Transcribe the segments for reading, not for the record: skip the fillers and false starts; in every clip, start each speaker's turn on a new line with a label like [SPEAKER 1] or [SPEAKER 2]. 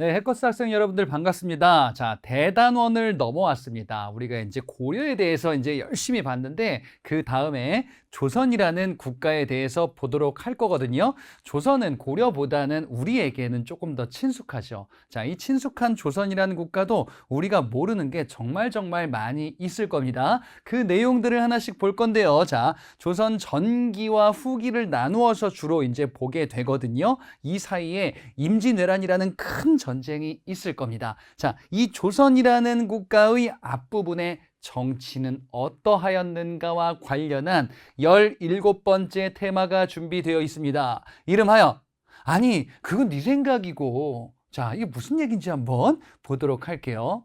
[SPEAKER 1] 네, 해커스 학생 여러분들 반갑습니다. 자, 대단원을 넘어왔습니다. 우리가 이제 고려에 대해서 이제 열심히 봤는데 그 다음에 조선이라는 국가에 대해서 보도록 할 거거든요. 조선은 고려보다는 우리에게는 조금 더 친숙하죠. 자, 이 친숙한 조선이라는 국가도 우리가 모르는 게 정말 많이 있을 겁니다. 그 내용들을 하나씩 볼 건데요. 자, 조선 전기와 후기를 나누어서 주로 이제 보게 되거든요. 이 사이에 임진왜란이라는 큰 전쟁이 있을 겁니다. 자, 이 조선이라는 국가의 앞부분에 정치는 어떠하였는가와 관련한 17번째 테마가 준비되어 있습니다. 이름하여 아니 그건 네 생각이고, 자, 이게 무슨 얘기인지 한번 보도록 할게요.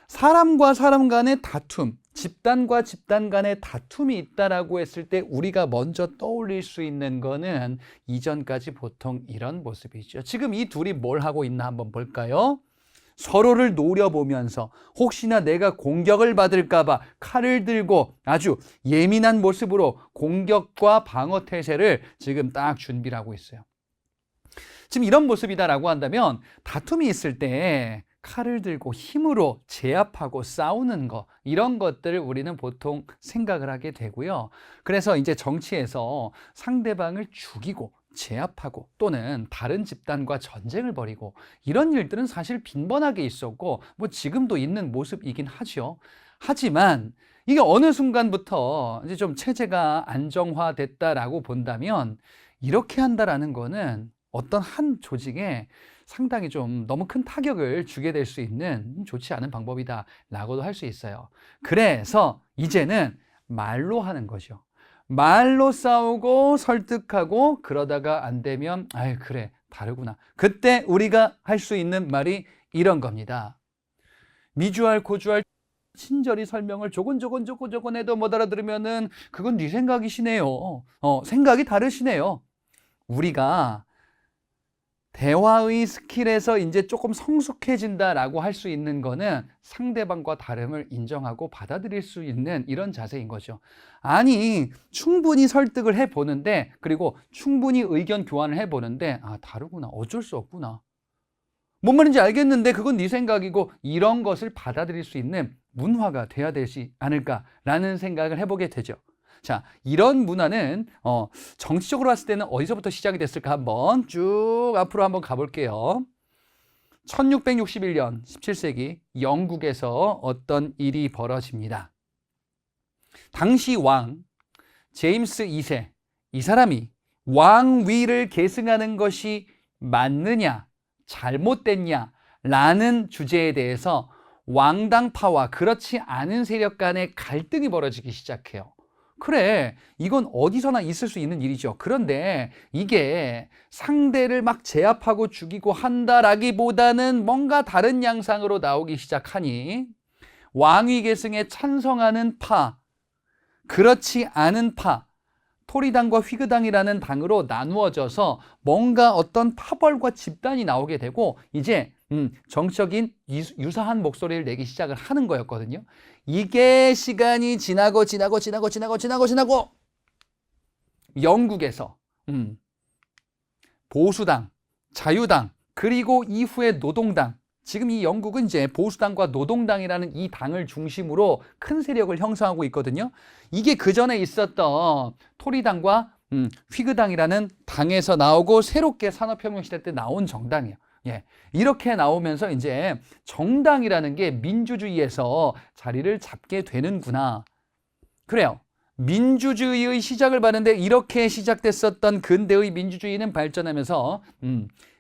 [SPEAKER 1] 사람과 사람 간의 다툼, 집단과 집단 간의 다툼이 있다라고 했을 때 우리가 먼저 떠올릴 수 있는 거는 이전까지 보통 이런 모습이죠. 지금 이 둘이 뭘 하고 있나 한번 볼까요? 서로를 노려보면서 혹시나 내가 공격을 받을까 봐 칼을 들고 아주 예민한 모습으로 공격과 방어 태세를 지금 딱 준비를 하고 있어요. 지금 이런 모습이다라고 한다면 다툼이 있을 때 칼을 들고 힘으로 제압하고 싸우는 거, 이런 것들을 우리는 보통 생각을 하게 되고요. 그래서 이제 정치에서 상대방을 죽이고 제압하고 또는 다른 집단과 전쟁을 벌이고 이런 일들은 사실 빈번하게 있었고 뭐 지금도 있는 모습이긴 하죠. 하지만 이게 어느 순간부터 이제 좀 체제가 안정화됐다라고 본다면 이렇게 한다라는 거는 어떤 한 조직에 상당히 좀 너무 큰 타격을 주게 될 수 있는 좋지 않은 방법이다라고도 할 수 있어요. 그래서 이제는 말로 하는 거죠. 말로 싸우고 설득하고 그러다가 안 되면 아이 그래 다르구나. 그때 우리가 할 수 있는 말이 이런 겁니다. 미주알 고주알 친절히 설명을 조곤조곤 해도 못 알아들으면은 그건 네 생각이시네요. 생각이 다르시네요. 우리가 대화의 스킬에서 이제 조금 성숙해진다라고 할 수 있는 거는 상대방과 다름을 인정하고 받아들일 수 있는 이런 자세인 거죠. 아니, 충분히 설득을 해보는데, 그리고 충분히 의견 교환을 해보는데, 아, 다르구나. 어쩔 수 없구나. 뭔 말인지 알겠는데 그건 네 생각이고, 이런 것을 받아들일 수 있는 문화가 돼야 되지 않을까라는 생각을 해보게 되죠. 자, 이런 문화는 정치적으로 봤을 때는 어디서부터 시작이 됐을까 한번 쭉 앞으로 한번 가볼게요. 1661년 17세기 영국에서 어떤 일이 벌어집니다. 당시 왕 제임스 2세, 이 사람이 왕위를 계승하는 것이 맞느냐 잘못됐냐 라는 주제에 대해서 왕당파와 그렇지 않은 세력 간의 갈등이 벌어지기 시작해요. 그래, 이건 어디서나 있을 수 있는 일이죠. 그런데 이게 상대를 막 제압하고 죽이고 한다라기보다는 뭔가 다른 양상으로 나오기 시작하니 왕위 계승에 찬성하는 파, 그렇지 않은 파, 토리당과 휘그당이라는 당으로 나누어져서 뭔가 어떤 파벌과 집단이 나오게 되고 이제 정적인 유사한 목소리를 내기 시작을 하는 거였거든요. 이게 시간이 지나고 영국에서 보수당, 자유당, 그리고 이후에 노동당, 지금 이 영국은 이제 보수당과 노동당이라는 이 당을 중심으로 큰 세력을 형성하고 있거든요. 이게 그 전에 있었던 토리당과 휘그당이라는 당에서 나오고 새롭게 산업혁명 시대 때 나온 정당이에요. 예, 이렇게 나오면서 이제 정당이라는 게 민주주의에서 자리를 잡게 되는구나. 그래요. 민주주의의 시작을 봤는데 이렇게 시작됐었던 근대의 민주주의는 발전하면서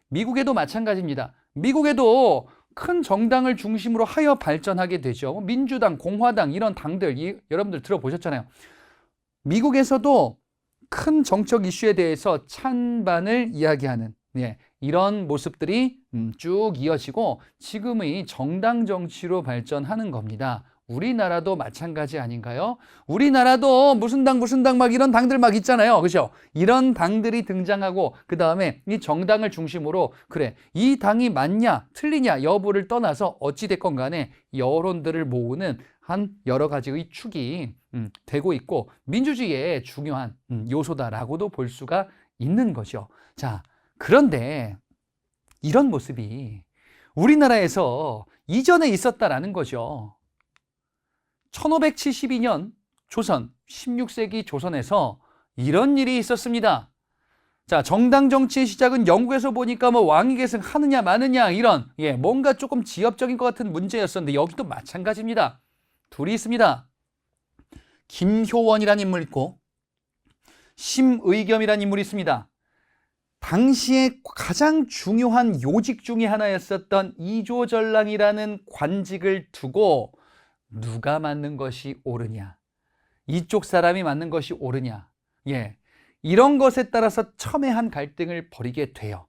[SPEAKER 1] 미국에도 마찬가지입니다. 미국에도 큰 정당을 중심으로 하여 발전하게 되죠. 민주당, 공화당 이런 당들 여러분들 들어보셨잖아요. 미국에서도 큰 정책 이슈에 대해서 찬반을 이야기하는 이런 모습들이 쭉 이어지고 지금의 정당 정치로 발전하는 겁니다. 우리나라도 마찬가지 아닌가요? 우리나라도 무슨 당 막 이런 당들 막 있잖아요. 그렇죠? 이런 당들이 등장하고 그 다음에 이 정당을 중심으로 그래, 이 당이 맞냐 틀리냐 여부를 떠나서 어찌됐건 간에 여론들을 모으는 한 여러 가지의 축이 되고 있고 민주주의의 중요한 요소다라고도 볼 수가 있는 거죠. 자, 그런데 이런 모습이 우리나라에서 이전에 있었다라는 거죠. 1572년 조선, 16세기 조선에서 이런 일이 있었습니다. 자, 정당 정치의 시작은 영국에서 보니까 뭐 왕위 계승하느냐 마느냐 이런 뭔가 조금 지엽적인 것 같은 문제였었는데 여기도 마찬가지입니다. 둘이 있습니다. 김효원이라는 인물이 있고 심의겸이라는 인물이 있습니다. 당시에 가장 중요한 요직 중에 하나였었던 이조전랑이라는 관직을 두고 누가 맞는 것이 옳으냐, 이쪽 사람이 맞는 것이 옳으냐, 이런 것에 따라서 첨예한 갈등을 벌이게 돼요.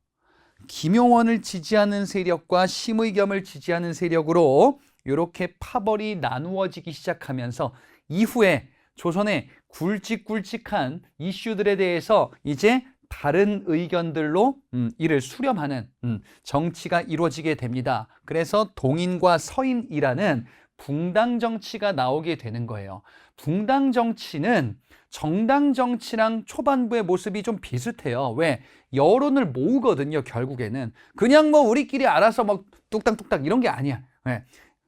[SPEAKER 1] 김효원을 지지하는 세력과 심의겸을 지지하는 세력으로 이렇게 파벌이 나누어지기 시작하면서 이후에 조선의 굵직굵직한 이슈들에 대해서 이제 다른 의견들로 이를 수렴하는 정치가 이루어지게 됩니다. 그래서 동인과 서인이라는 붕당 정치가 나오게 되는 거예요. 붕당 정치는 정당 정치랑 초반부의 모습이 좀 비슷해요. 왜? 여론을 모으거든요, 결국에는. 그냥 뭐 우리끼리 알아서 막 뚝딱뚝딱 이런 게 아니야.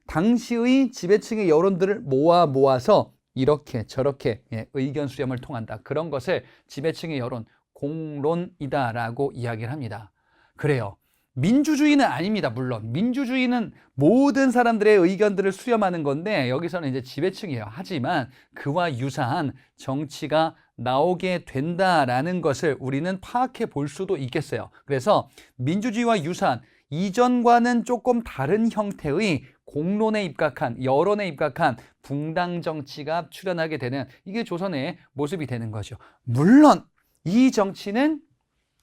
[SPEAKER 1] 당시의 지배층의 여론들을 모아서 이렇게 저렇게 의견 수렴을 통한다. 그런 것을 지배층의 여론, 공론이다라고 이야기를 합니다. 그래요. 민주주의는 아닙니다. 물론 민주주의는 모든 사람들의 의견들을 수렴하는 건데 여기서는 이제 지배층이에요. 하지만 그와 유사한 정치가 나오게 된다라는 것을 우리는 파악해 볼 수도 있겠어요. 그래서 민주주의와 유사한 이전과는 조금 다른 형태의 공론에 입각한, 여론에 입각한 붕당 정치가 출현하게 되는, 이게 조선의 모습이 되는 거죠. 물론 이 정치는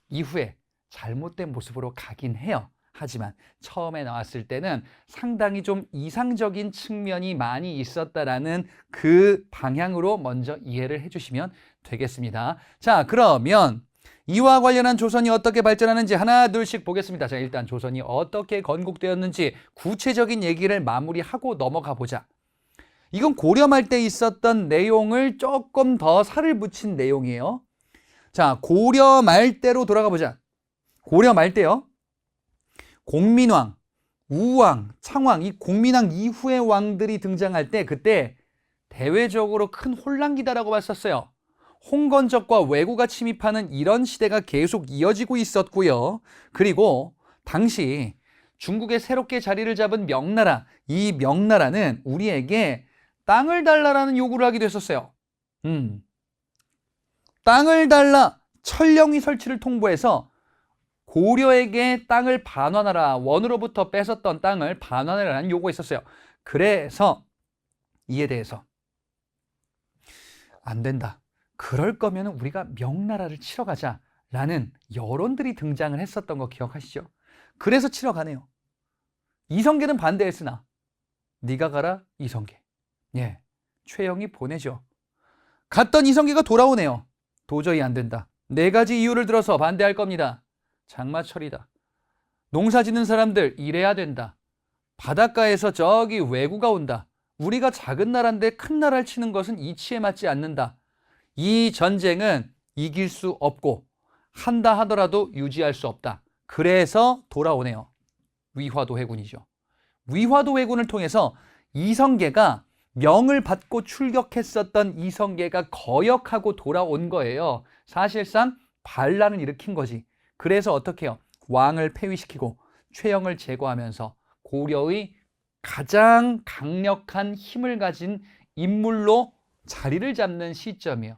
[SPEAKER 1] 이후에 잘못된 모습으로 가긴 해요. 하지만 처음에 나왔을 때는 상당히 좀 이상적인 측면이 많이 있었다라는 그 방향으로 먼저 이해를 해주시면 되겠습니다. 자, 그러면 이와 관련한 조선이 어떻게 발전하는지 하나 둘씩 보겠습니다. 자, 일단 조선이 어떻게 건국되었는지 구체적인 얘기를 마무리하고 넘어가 보자. 이건 고려 말 때 있었던 내용을 조금 더 살을 붙인 내용이에요. 자, 고려 말 때로 돌아가 보자. 고려 말 때요. 공민왕, 우왕, 창왕, 이 공민왕 이후의 왕들이 등장할 때 그때 대외적으로 큰 혼란기다라고 봤었어요. 홍건적과 왜구가 침입하는 이런 시대가 계속 이어지고 있었고요. 그리고 당시 중국에 새롭게 자리를 잡은 명나라, 이 명나라는 우리에게 땅을 달라라는 요구를 하기도 했었어요. 땅을 달라, 천령위 설치를 통보해서 고려에게 땅을 반환하라, 원으로부터 뺏었던 땅을 반환하라는 요구가 있었어요. 그래서 이에 대해서 안 된다. 그럴 거면 우리가 명나라를 치러 가자라는 여론들이 등장을 했었던 거 기억하시죠? 그래서 치러 가네요. 이성계는 반대했으나 네가 가라 이성계. 최영이 보내죠. 갔던 이성계가 돌아오네요. 도저히 안 된다. 4가지 이유를 들어서 반대할 겁니다. 장마철이다. 농사 짓는 사람들 일해야 된다. 바닷가에서 저기 왜구가 온다. 우리가 작은 나라인데 큰 나라를 치는 것은 이치에 맞지 않는다. 이 전쟁은 이길 수 없고 한다 하더라도 유지할 수 없다. 그래서 돌아오네요. 위화도 회군이죠. 위화도 회군을 통해서 이성계가 명을 받고 출격했었던 이성계가 거역하고 돌아온 거예요. 사실상 반란을 일으킨 거지. 그래서 어떻게 해요? 왕을 폐위시키고 최영을 제거하면서 고려의 가장 강력한 힘을 가진 인물로 자리를 잡는 시점이에요.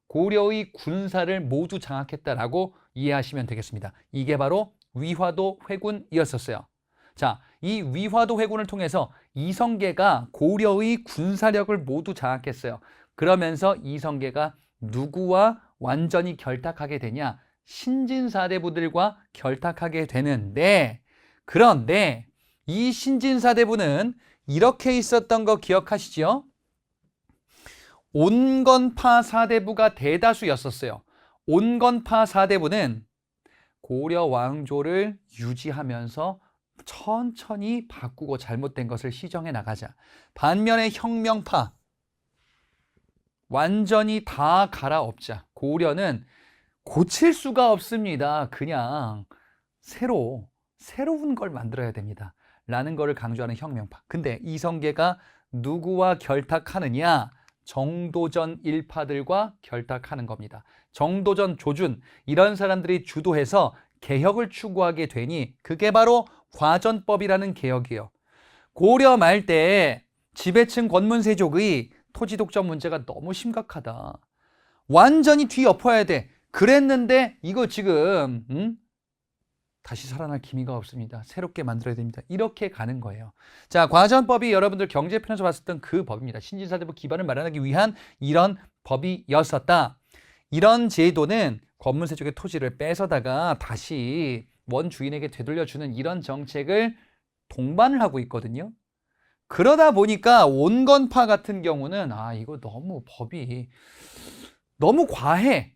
[SPEAKER 1] 고려의 군사를 모두 장악했다라고 이해하시면 되겠습니다. 이게 바로 위화도 회군이었었어요. 자, 이 위화도 회군을 통해서 이성계가 고려의 군사력을 모두 장악했어요. 그러면서 이성계가 누구와 완전히 결탁하게 되냐? 신진사대부들과 결탁하게 되는데, 그런데 이 신진사대부는 이렇게 있었던 거 기억하시죠? 온건파 사대부가 대다수였었어요. 온건파 사대부는 고려 왕조를 유지하면서 천천히 바꾸고 잘못된 것을 시정해 나가자. 반면에 혁명파, 완전히 다 갈아엎자. 고려는 고칠 수가 없습니다. 그냥 새로 새로운 걸 만들어야 됩니다. 라는 거를 강조하는 혁명파. 근데 이성계가 누구와 결탁하느냐? 정도전 일파들과 결탁하는 겁니다. 정도전, 조준 이런 사람들이 주도해서 개혁을 추구하게 되니 그게 바로 과전법이라는 개혁이에요. 고려 말때 지배층 권문세족의 토지 독점 문제가 너무 심각하다. 완전히 뒤엎어야 돼. 그랬는데 이거 지금 다시 살아날 기미가 없습니다. 새롭게 만들어야 됩니다. 이렇게 가는 거예요. 자, 과전법이 여러분들 경제편에서 봤었던 그 법입니다. 신진사대부 기반을 마련하기 위한 이런 법이었었다. 이런 제도는 권문세족의 토지를 뺏어다가 다시 원주인에게 되돌려주는 이런 정책을 동반을 하고 있거든요. 그러다 보니까 온건파 같은 경우는 이거 너무 법이 너무 과해.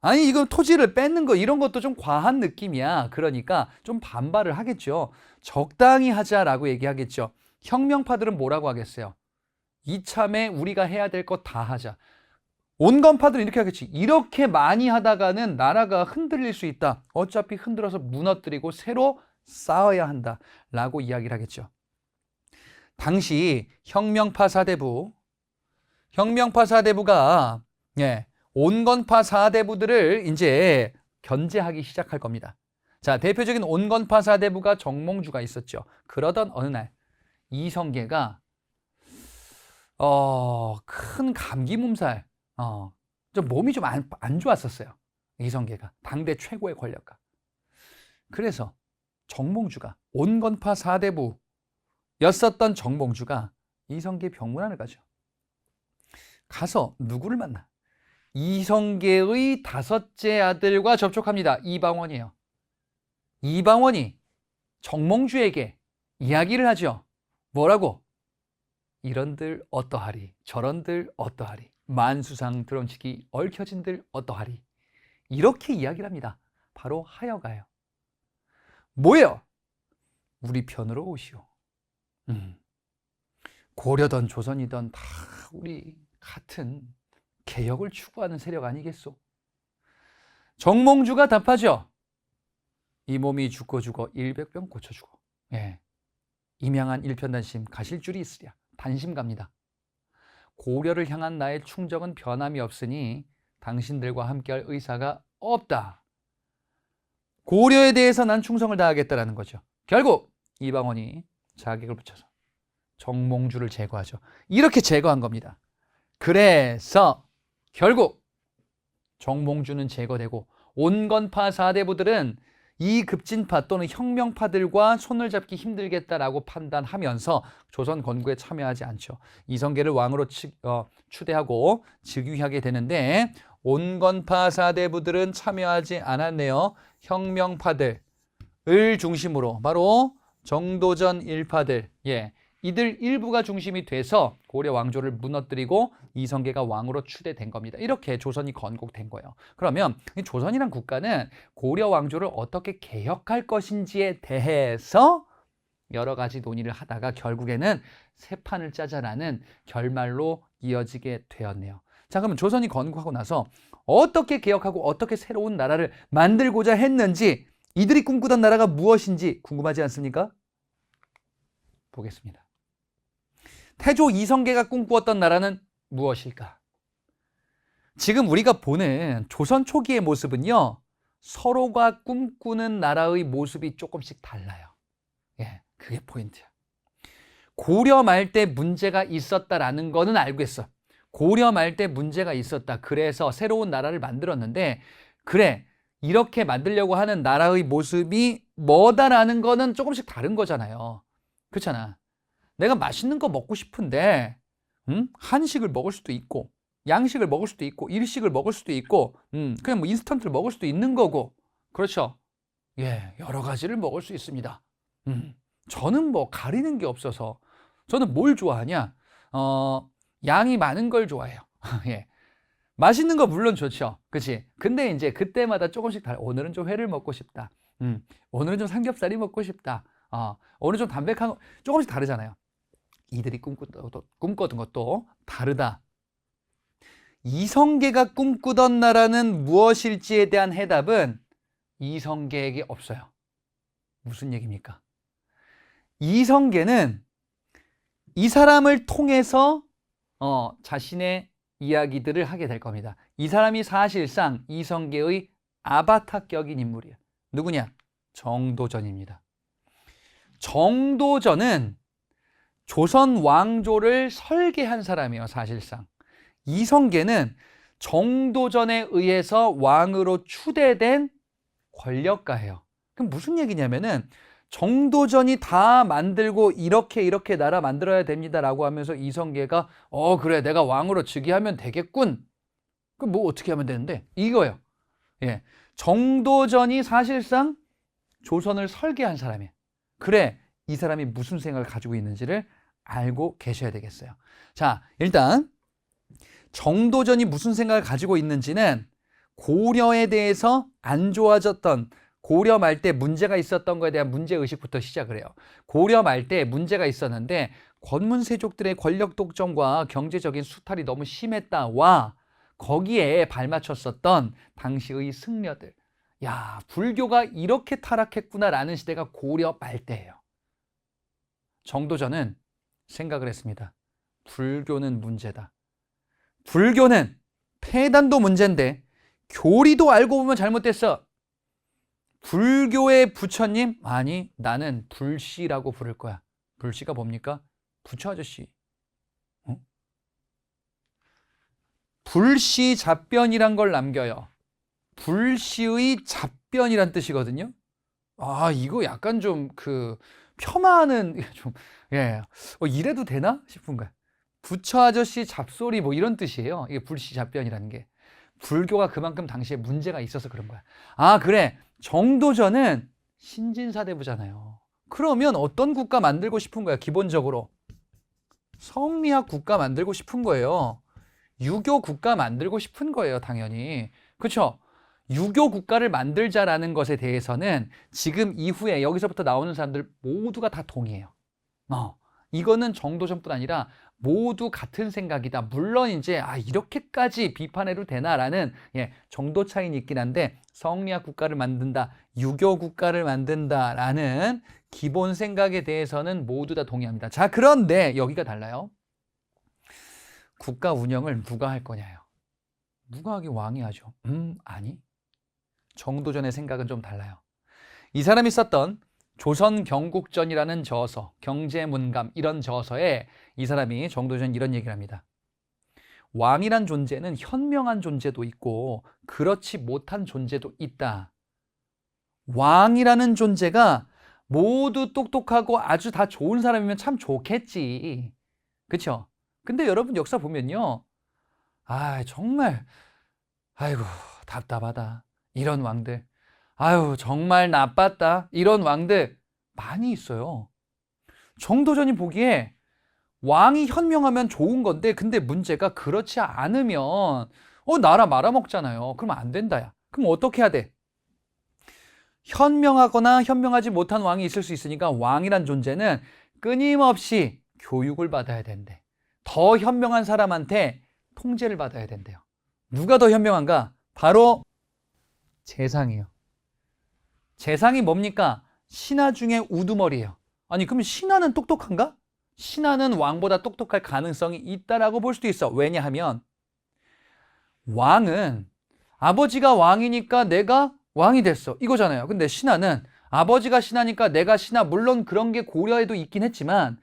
[SPEAKER 1] 아니 이거 토지를 뺏는 거 이런 것도 좀 과한 느낌이야. 그러니까 좀 반발을 하겠죠. 적당히 하자라고 얘기하겠죠. 혁명파들은 뭐라고 하겠어요? 이참에 우리가 해야 될 거 다 하자. 온건파들은 이렇게 하겠지. 이렇게 많이 하다가는 나라가 흔들릴 수 있다. 어차피 흔들어서 무너뜨리고 새로 쌓아야 한다 라고 이야기를 하겠죠. 당시 혁명파 사대부가 온건파 사대부들을 이제 견제하기 시작할 겁니다. 자, 대표적인 온건파 사대부가 정몽주가 있었죠. 그러던 어느 날 이성계가 큰 감기 몸살, 좀 몸이 좀 안 좋았었어요. 이성계가 당대 최고의 권력가. 그래서 정몽주가 온건파 사대부였었던 정몽주가 이성계 병문안을 가죠. 가서 누구를 만나? 이성계의 5째 아들과 접촉합니다. 이방원이에요. 이방원이 정몽주에게 이야기를 하죠. 뭐라고? 이런들 어떠하리, 저런들 어떠하리, 만수상 드럼치기 얽혀진들 어떠하리. 이렇게 이야기를 합니다. 바로 하여가요. 뭐예요? 우리 편으로 오시오. 고려든 조선이든 다 우리 같은 개혁을 추구하는 세력 아니겠소? 정몽주가 답하죠. 이 몸이 죽고 100병 고쳐주고 임양한 일편단심 가실 줄이 있으랴. 단심 갑니다. 고려를 향한 나의 충정은 변함이 없으니 당신들과 함께할 의사가 없다. 고려에 대해서 난 충성을 다하겠다라는 거죠. 결국 이방원이 자격을 붙여서 정몽주를 제거하죠. 이렇게 제거한 겁니다. 그래서 결국 정몽주는 제거되고 온건파 사대부들은 이 급진파 또는 혁명파들과 손을 잡기 힘들겠다라고 판단하면서 조선 건국에 참여하지 않죠. 이성계를 왕으로 추대하고 즉위하게 되는데 온건파 사대부들은 참여하지 않았네요. 혁명파들을 중심으로 바로 정도전 일파들, 이들 일부가 중심이 돼서 고려 왕조를 무너뜨리고 이성계가 왕으로 추대된 겁니다. 이렇게 조선이 건국된 거예요. 그러면 이 조선이란 국가는 고려 왕조를 어떻게 개혁할 것인지에 대해서 여러 가지 논의를 하다가 결국에는 새 판을 짜자라는 결말로 이어지게 되었네요. 자, 그러면 조선이 건국하고 나서 어떻게 개혁하고 어떻게 새로운 나라를 만들고자 했는지, 이들이 꿈꾸던 나라가 무엇인지 궁금하지 않습니까? 보겠습니다. 태조 이성계가 꿈꾸었던 나라는 무엇일까? 지금 우리가 보는 조선 초기의 모습은요, 서로가 꿈꾸는 나라의 모습이 조금씩 달라요. 그게 포인트야. 고려 말 때 문제가 있었다라는 거는 알고 있어. 고려 말 때 문제가 있었다. 그래서 새로운 나라를 만들었는데, 그래, 이렇게 만들려고 하는 나라의 모습이 뭐다라는 거는 조금씩 다른 거잖아요. 그렇잖아. 내가 맛있는 거 먹고 싶은데 한식을 먹을 수도 있고 양식을 먹을 수도 있고 일식을 먹을 수도 있고 그냥 뭐 인스턴트를 먹을 수도 있는 거고, 그렇죠? 여러 가지를 먹을 수 있습니다. 저는 뭐 가리는 게 없어서 저는 뭘 좋아하냐? 양이 많은 걸 좋아해요. 맛있는 거 물론 좋죠. 그치? 근데 이제 그때마다 조금씩 달라. 오늘은 좀 회를 먹고 싶다. 오늘은 좀 삼겹살이 먹고 싶다. 오늘 좀 담백한 거, 조금씩 다르잖아요. 이들이 꿈꾸던 것도 다르다. 이성계가 꿈꾸던 나라는 무엇일지에 대한 해답은 이성계에게 없어요. 무슨 얘기입니까? 이성계는 이 사람을 통해서 자신의 이야기들을 하게 될 겁니다. 이 사람이 사실상 이성계의 아바타격인 인물이에요. 누구냐? 정도전입니다. 정도전은 조선 왕조를 설계한 사람이에요. 사실상 이성계는 정도전에 의해서 왕으로 추대된 권력가예요. 그럼 무슨 얘기냐면은 정도전이 다 만들고 이렇게 나라 만들어야 됩니다라고 하면서 이성계가 그래 내가 왕으로 즉위하면 되겠군. 그럼 뭐 어떻게 하면 되는데? 이거예요. 예, 정도전이 사실상 조선을 설계한 사람이에요. 그래 이 사람이 무슨 생각을 가지고 있는지를 알고 계셔야 되겠어요. 자, 일단 정도전이 무슨 생각을 가지고 있는지는 고려에 대해서 안 좋아졌던 고려 말 때 문제가 있었던 거에 대한 문제의식부터 시작을 해요. 고려 말 때 문제가 있었는데 권문세족들의 권력 독점과 경제적인 수탈이 너무 심했다와 거기에 발맞췄었던 당시의 승려들. 야, 불교가 이렇게 타락했구나라는 시대가 고려 말 때예요. 정도전은 생각을 했습니다. 불교는 문제다. 불교는 폐단도 문제인데 교리도 알고 보면 잘못됐어. 불교의 부처님? 아니, 나는 불씨라고 부를 거야. 불씨가 뭡니까? 부처 아저씨. 불씨 잡변이란 걸 남겨요. 불씨의 잡변이란 뜻이거든요. 아, 이거 약간 좀 폄하하는 좀 이래도 되나 싶은 거야. 부처 아저씨 잡소리 뭐 이런 뜻이에요. 이게 불씨 잡변이라는 게. 불교가 그만큼 당시에 문제가 있어서 그런 거야. 아, 그래. 정도전은 신진사대부잖아요. 그러면 어떤 국가 만들고 싶은 거야? 기본적으로 성리학 국가 만들고 싶은 거예요. 유교 국가 만들고 싶은 거예요. 당연히. 그렇죠? 유교 국가를 만들자라는 것에 대해서는 지금 이후에 여기서부터 나오는 사람들 모두가 다 동의해요. 이거는 정도전뿐 아니라 모두 같은 생각이다. 물론 이제 이렇게까지 비판해도 되나라는 정도 차이는 있긴 한데 성리학 국가를 만든다, 유교 국가를 만든다라는 기본 생각에 대해서는 모두 다 동의합니다. 자, 그런데 여기가 달라요. 국가 운영을 누가 할 거냐요. 누가 하기 왕이 하죠. 아니. 정도전의 생각은 좀 달라요. 이 사람이 썼던 조선 경국전이라는 저서, 경제문감 이런 저서에 이 사람이 정도전 이런 얘기를 합니다. 왕이란 존재는 현명한 존재도 있고 그렇지 못한 존재도 있다. 왕이라는 존재가 모두 똑똑하고 아주 다 좋은 사람이면 참 좋겠지. 그렇죠? 근데 여러분 역사 보면요. 정말 아이고 답답하다. 이런 왕들. 정말 나빴다. 이런 왕들 많이 있어요. 정도전이 보기에 왕이 현명하면 좋은 건데 근데 문제가 그렇지 않으면 나라 말아먹잖아요. 그러면 안 된다. 야. 그럼 어떻게 해야 돼? 현명하거나 현명하지 못한 왕이 있을 수 있으니까 왕이란 존재는 끊임없이 교육을 받아야 된대. 더 현명한 사람한테 통제를 받아야 된대요. 누가 더 현명한가? 바로 재상이에요. 재상이 뭡니까? 신하 중에 우두머리예요. 아니 그럼 신하는 똑똑한가? 신하는 왕보다 똑똑할 가능성이 있다라고 볼 수도 있어. 왜냐하면 왕은 아버지가 왕이니까 내가 왕이 됐어. 이거잖아요. 근데 신하는 아버지가 신하니까 내가 신하. 물론 그런 게 고려에도 있긴 했지만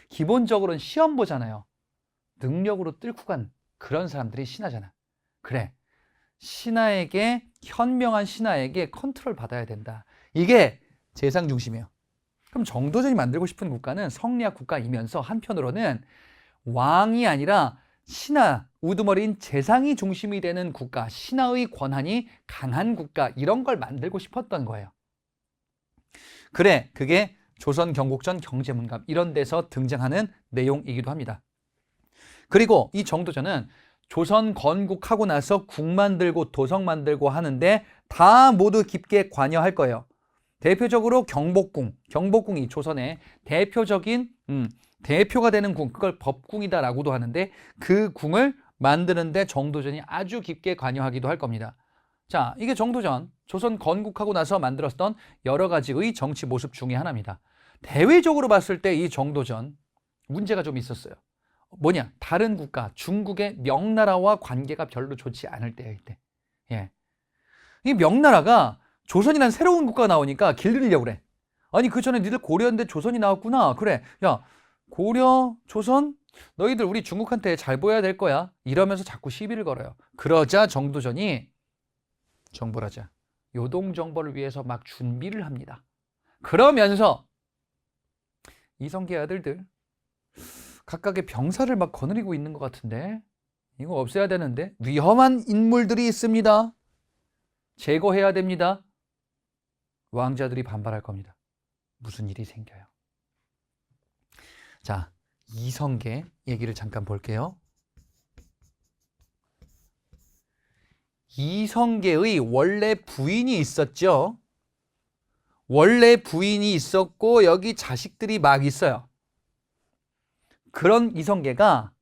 [SPEAKER 1] 기본적으로는 시험 보잖아요. 능력으로 뚫고 간 그런 사람들이 신하잖아. 그래. 신하에게 현명한 신하에게 컨트롤 받아야 된다. 이게 재상 중심이에요. 그럼 정도전이 만들고 싶은 국가는 성리학 국가이면서 한편으로는 왕이 아니라 신하, 우두머리인 재상이 중심이 되는 국가, 신하의 권한이 강한 국가 이런 걸 만들고 싶었던 거예요. 그래, 그게 조선 경국전 경제문감 이런 데서 등장하는 내용이기도 합니다. 그리고 이 정도전은 조선 건국하고 나서 국 만들고 도성 만들고 하는데 다 모두 깊게 관여할 거예요. 대표적으로 경복궁이 조선의 대표적인 대표가 되는 궁, 그걸 법궁이다라고도 하는데 그 궁을 만드는데 정도전이 아주 깊게 관여하기도 할 겁니다. 자, 이게 정도전, 조선 건국하고 나서 만들었던 여러 가지의 정치 모습 중에 하나입니다. 대외적으로 봤을 때 이 정도전 문제가 좀 있었어요. 뭐냐? 다른 국가, 중국의 명나라와 관계가 별로 좋지 않을 때예요, 이때. 예. 이 명나라가 조선이라는 새로운 국가가 나오니까 길들이려고 그래. 아니, 그 전에 니들 고려인데 조선이 나왔구나. 그래. 야, 고려, 조선? 너희들 우리 중국한테 잘 보여야 될 거야. 이러면서 자꾸 시비를 걸어요. 그러자 정도전이 정벌하자. 요동정벌을 위해서 막 준비를 합니다. 그러면서 이성계 아들들 각각의 병사를 막 거느리고 있는 것 같은데 이거 없애야 되는데 위험한 인물들이 있습니다. 제거해야 됩니다. 왕자들이 반발할 겁니다. 무슨 일이 생겨요. 자, 이성계 얘기를 잠깐 볼게요. 이성계의 원래 부인이 있었죠. 원래 부인이 있었고 여기 자식들이 막 있어요. 그런 이성계가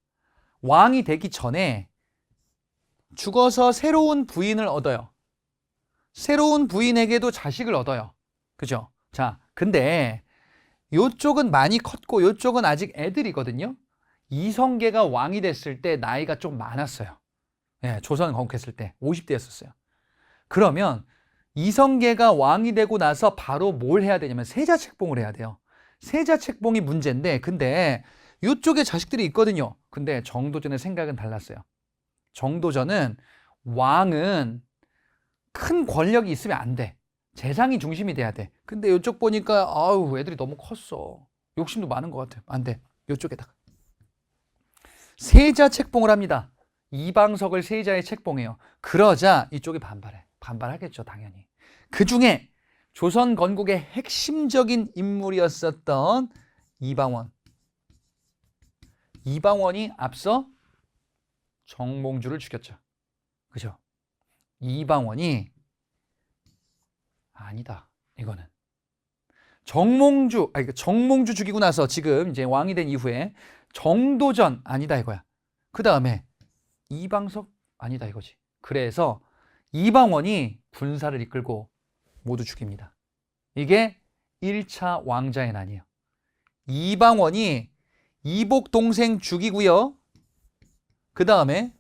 [SPEAKER 1] 왕이 되기 전에 죽어서 새로운 부인을 얻어요. 새로운 부인에게도 자식을 얻어요. 그죠? 자, 근데 요쪽은 많이 컸고 요쪽은 아직 애들이거든요. 이성계가 왕이 됐을 때 나이가 좀 많았어요. 예, 조선 건국했을 때 50대였었어요. 그러면 이성계가 왕이 되고 나서 바로 뭘 해야 되냐면 세자책봉을 해야 돼요. 세자책봉이 문제인데 근데 이쪽에 자식들이 있거든요. 근데 정도전의 생각은 달랐어요. 정도전은 왕은 큰 권력이 있으면 안 돼. 재상이 중심이 돼야 돼. 근데 이쪽 보니까 아우 애들이 너무 컸어. 욕심도 많은 것 같아. 안 돼. 이쪽에다가 세자 책봉을 합니다. 이방석을 세자에 책봉해요. 그러자 이쪽이 반발해. 반발하겠죠, 당연히. 그 중에 조선 건국의 핵심적인 인물이었었던 이방원. 이방원이 앞서 정몽주를 죽였죠. 그죠? 이방원이 아니다. 이거는 정몽주 죽이고 나서 지금 이제 왕이 된 이후에 정도전 아니다 이거야. 그 다음에 이방석 아니다 이거지. 그래서 이방원이 군사를 이끌고 모두 죽입니다. 이게 1차 왕자의 난이에요. 이방원이 이복 동생 죽이고요. 그 다음에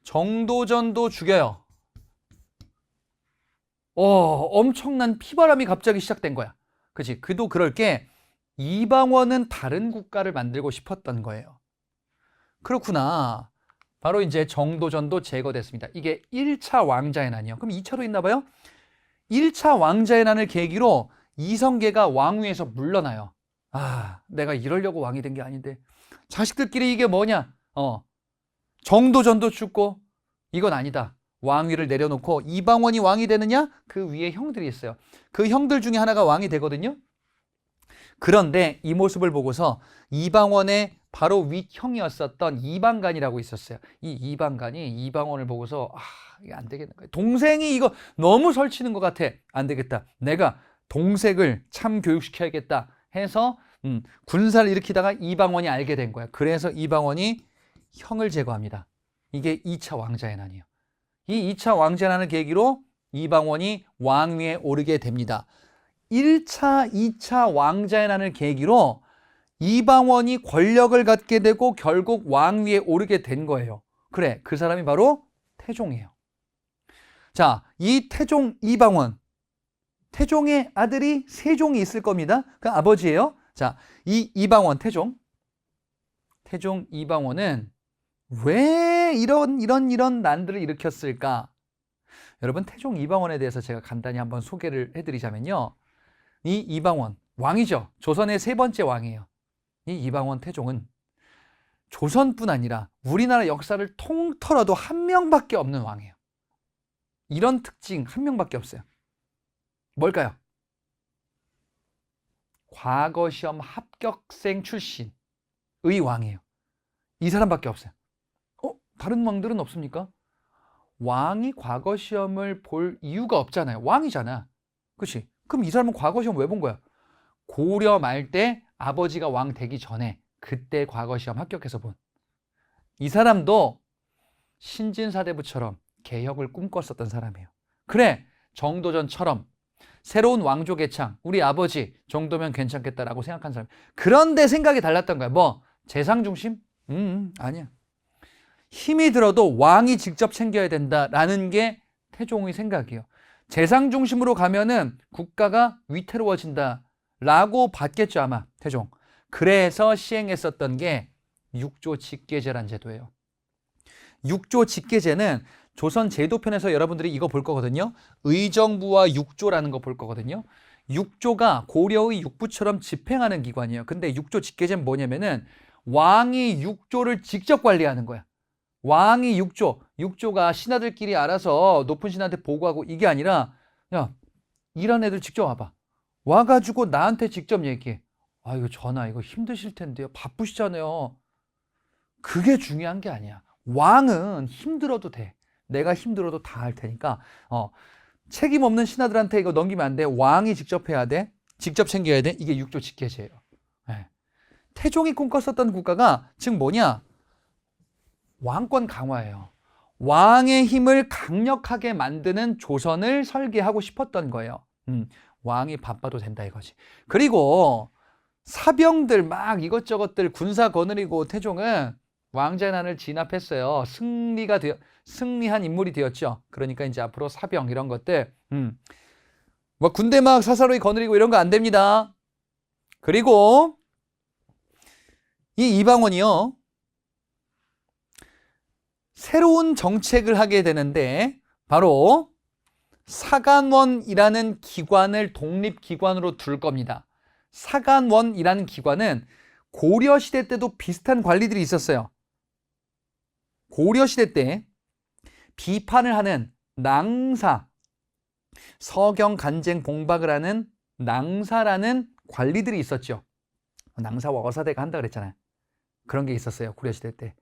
[SPEAKER 1] 정도전도 죽여요. 엄청난 피바람이 갑자기 시작된 거야. 그치? 그도 그럴 게 이방원은 다른 국가를 만들고 싶었던 거예요. 그렇구나. 바로 이제 정도전도 제거됐습니다. 이게 1차 왕자의 난이요. 그럼 2차로 있나 봐요? 1차 왕자의 난을 계기로 이성계가 왕위에서 물러나요. 아, 내가 이러려고 왕이 된 게 아닌데 자식들끼리 이게 뭐냐? 정도전도 죽고 이건 아니다. 왕위를 내려놓고 이방원이 왕이 되느냐? 그 위에 형들이 있어요. 그 형들 중에 하나가 왕이 되거든요. 그런데 이 모습을 보고서 이방원의 바로 윗형이었었던 이방간이라고 있었어요. 이 이방간이 이방원을 보고서 이게 안 되겠는 거예요. 동생이 이거 너무 설치는 것 같아. 안 되겠다. 내가 동생을 참 교육시켜야겠다 해서 군사를 일으키다가 이방원이 알게 된 거야. 그래서 이방원이 형을 제거합니다. 이게 2차 왕자의 난이에요. 이 2차 왕자의 난을 계기로 이방원이 왕위에 오르게 됩니다. 1차, 2차 왕자의 난을 계기로 이방원이 권력을 갖게 되고 결국 왕위에 오르게 된 거예요. 그래, 그 사람이 바로 태종이에요. 자, 이 태종 이방원, 태종의 아들이 세종이 있을 겁니다. 그 아버지예요. 자, 이 이방원 태종 이방원은 왜 이런 난들을 일으켰을까? 여러분, 태종 이방원에 대해서 제가 간단히 한번 소개를 해드리자면요. 이 이방원, 왕이죠. 조선의 세 번째 왕이에요. 이 이방원 태종은 조선뿐 아니라 우리나라 역사를 통틀어도 한 명밖에 없는 왕이에요. 이런 특징 한 명밖에 없어요. 뭘까요? 과거 시험 합격생 출신의 왕이에요. 이 사람밖에 없어요. 다른 왕들은 없습니까? 왕이 과거 시험을 볼 이유가 없잖아요. 왕이잖아. 그렇지? 그럼 이 사람은 과거 시험 왜 본 거야? 고려 말 때 아버지가 왕 되기 전에 그때 과거 시험 합격해서 본. 이 사람도 신진사대부처럼 개혁을 꿈꿨었던 사람이에요. 그래, 정도전처럼 새로운 왕조 개창, 우리 아버지 정도면 괜찮겠다라고 생각한 사람. 그런데 생각이 달랐던 거야. 뭐 재상 중심? 아니야. 힘이 들어도 왕이 직접 챙겨야 된다라는 게 태종의 생각이에요. 재상 중심으로 가면은 국가가 위태로워진다라고 봤겠죠, 아마 태종. 그래서 시행했었던 게 육조 직계제란 제도예요. 육조 직계제는 조선 제도편에서 여러분들이 이거 볼 거거든요. 의정부와 육조라는 거 볼 거거든요. 육조가 고려의 육부처럼 집행하는 기관이에요. 근데 육조 직계제는 뭐냐면은 왕이 육조를 직접 관리하는 거야. 왕이 육조가 신하들끼리 알아서 높은 신하한테 보고하고 이게 아니라 야, 일하는 애들 직접 와봐. 와가지고 나한테 직접 얘기해. 아, 이거 전하 이거 힘드실 텐데요. 바쁘시잖아요. 그게 중요한 게 아니야. 왕은 힘들어도 돼. 내가 힘들어도 다 할 테니까 책임 없는 신하들한테 이거 넘기면 안 돼. 왕이 직접 해야 돼. 직접 챙겨야 돼. 이게 육조 직계제예요. 네. 태종이 꿈꿨었던 국가가 즉 뭐냐? 왕권 강화예요. 왕의 힘을 강력하게 만드는 조선을 설계하고 싶었던 거예요. 왕이 바빠도 된다 이거지. 그리고 사병들 막 이것저것들 군사 거느리고 태종은 왕재난을 진압했어요. 승리한 인물이 되었죠. 그러니까 이제 앞으로 사병 이런 것들, 뭐 군대 막 사사로이 거느리고 이런 거 안 됩니다. 그리고 이 이방원이요. 새로운 정책을 하게 되는데 바로 사간원이라는 기관을 독립기관으로 둘 겁니다. 사간원이라는 기관은 고려시대 때도 비슷한 관리들이 있었어요. 고려시대 때 비판을 하는 낭사, 서경, 간쟁, 봉박을 하는 낭사라는 관리들이 있었죠. 낭사와 어사대가 한다 그랬잖아요. 그런 게 있었어요. 고려시대 때.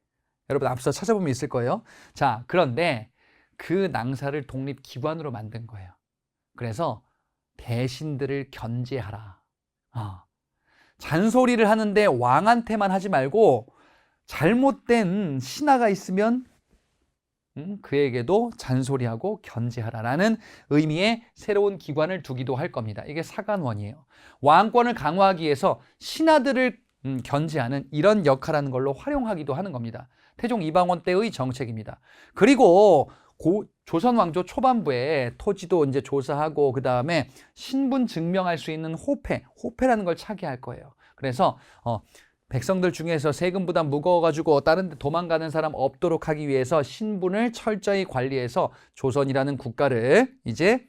[SPEAKER 1] 여러분 앞서 찾아보면 있을 거예요. 자, 그런데 그 낭사를 독립기관으로 만든 거예요. 그래서 대신들을 견제하라. 잔소리를 하는데 왕한테만 하지 말고 잘못된 신하가 있으면 그에게도 잔소리하고 견제하라라는 의미의 새로운 기관을 두기도 할 겁니다. 이게 사간원이에요. 왕권을 강화하기 위해서 신하들을 견제하는 이런 역할하는 걸로 활용하기도 하는 겁니다. 태종 이방원 때의 정책입니다. 그리고 조선 왕조 초반부에 토지도 이제 조사하고 그 다음에 신분 증명할 수 있는 호패라는 걸 차게 할 거예요. 그래서 백성들 중에서 세금 부담 무거워가지고 다른 데 도망가는 사람 없도록 하기 위해서 신분을 철저히 관리해서 조선이라는 국가를 이제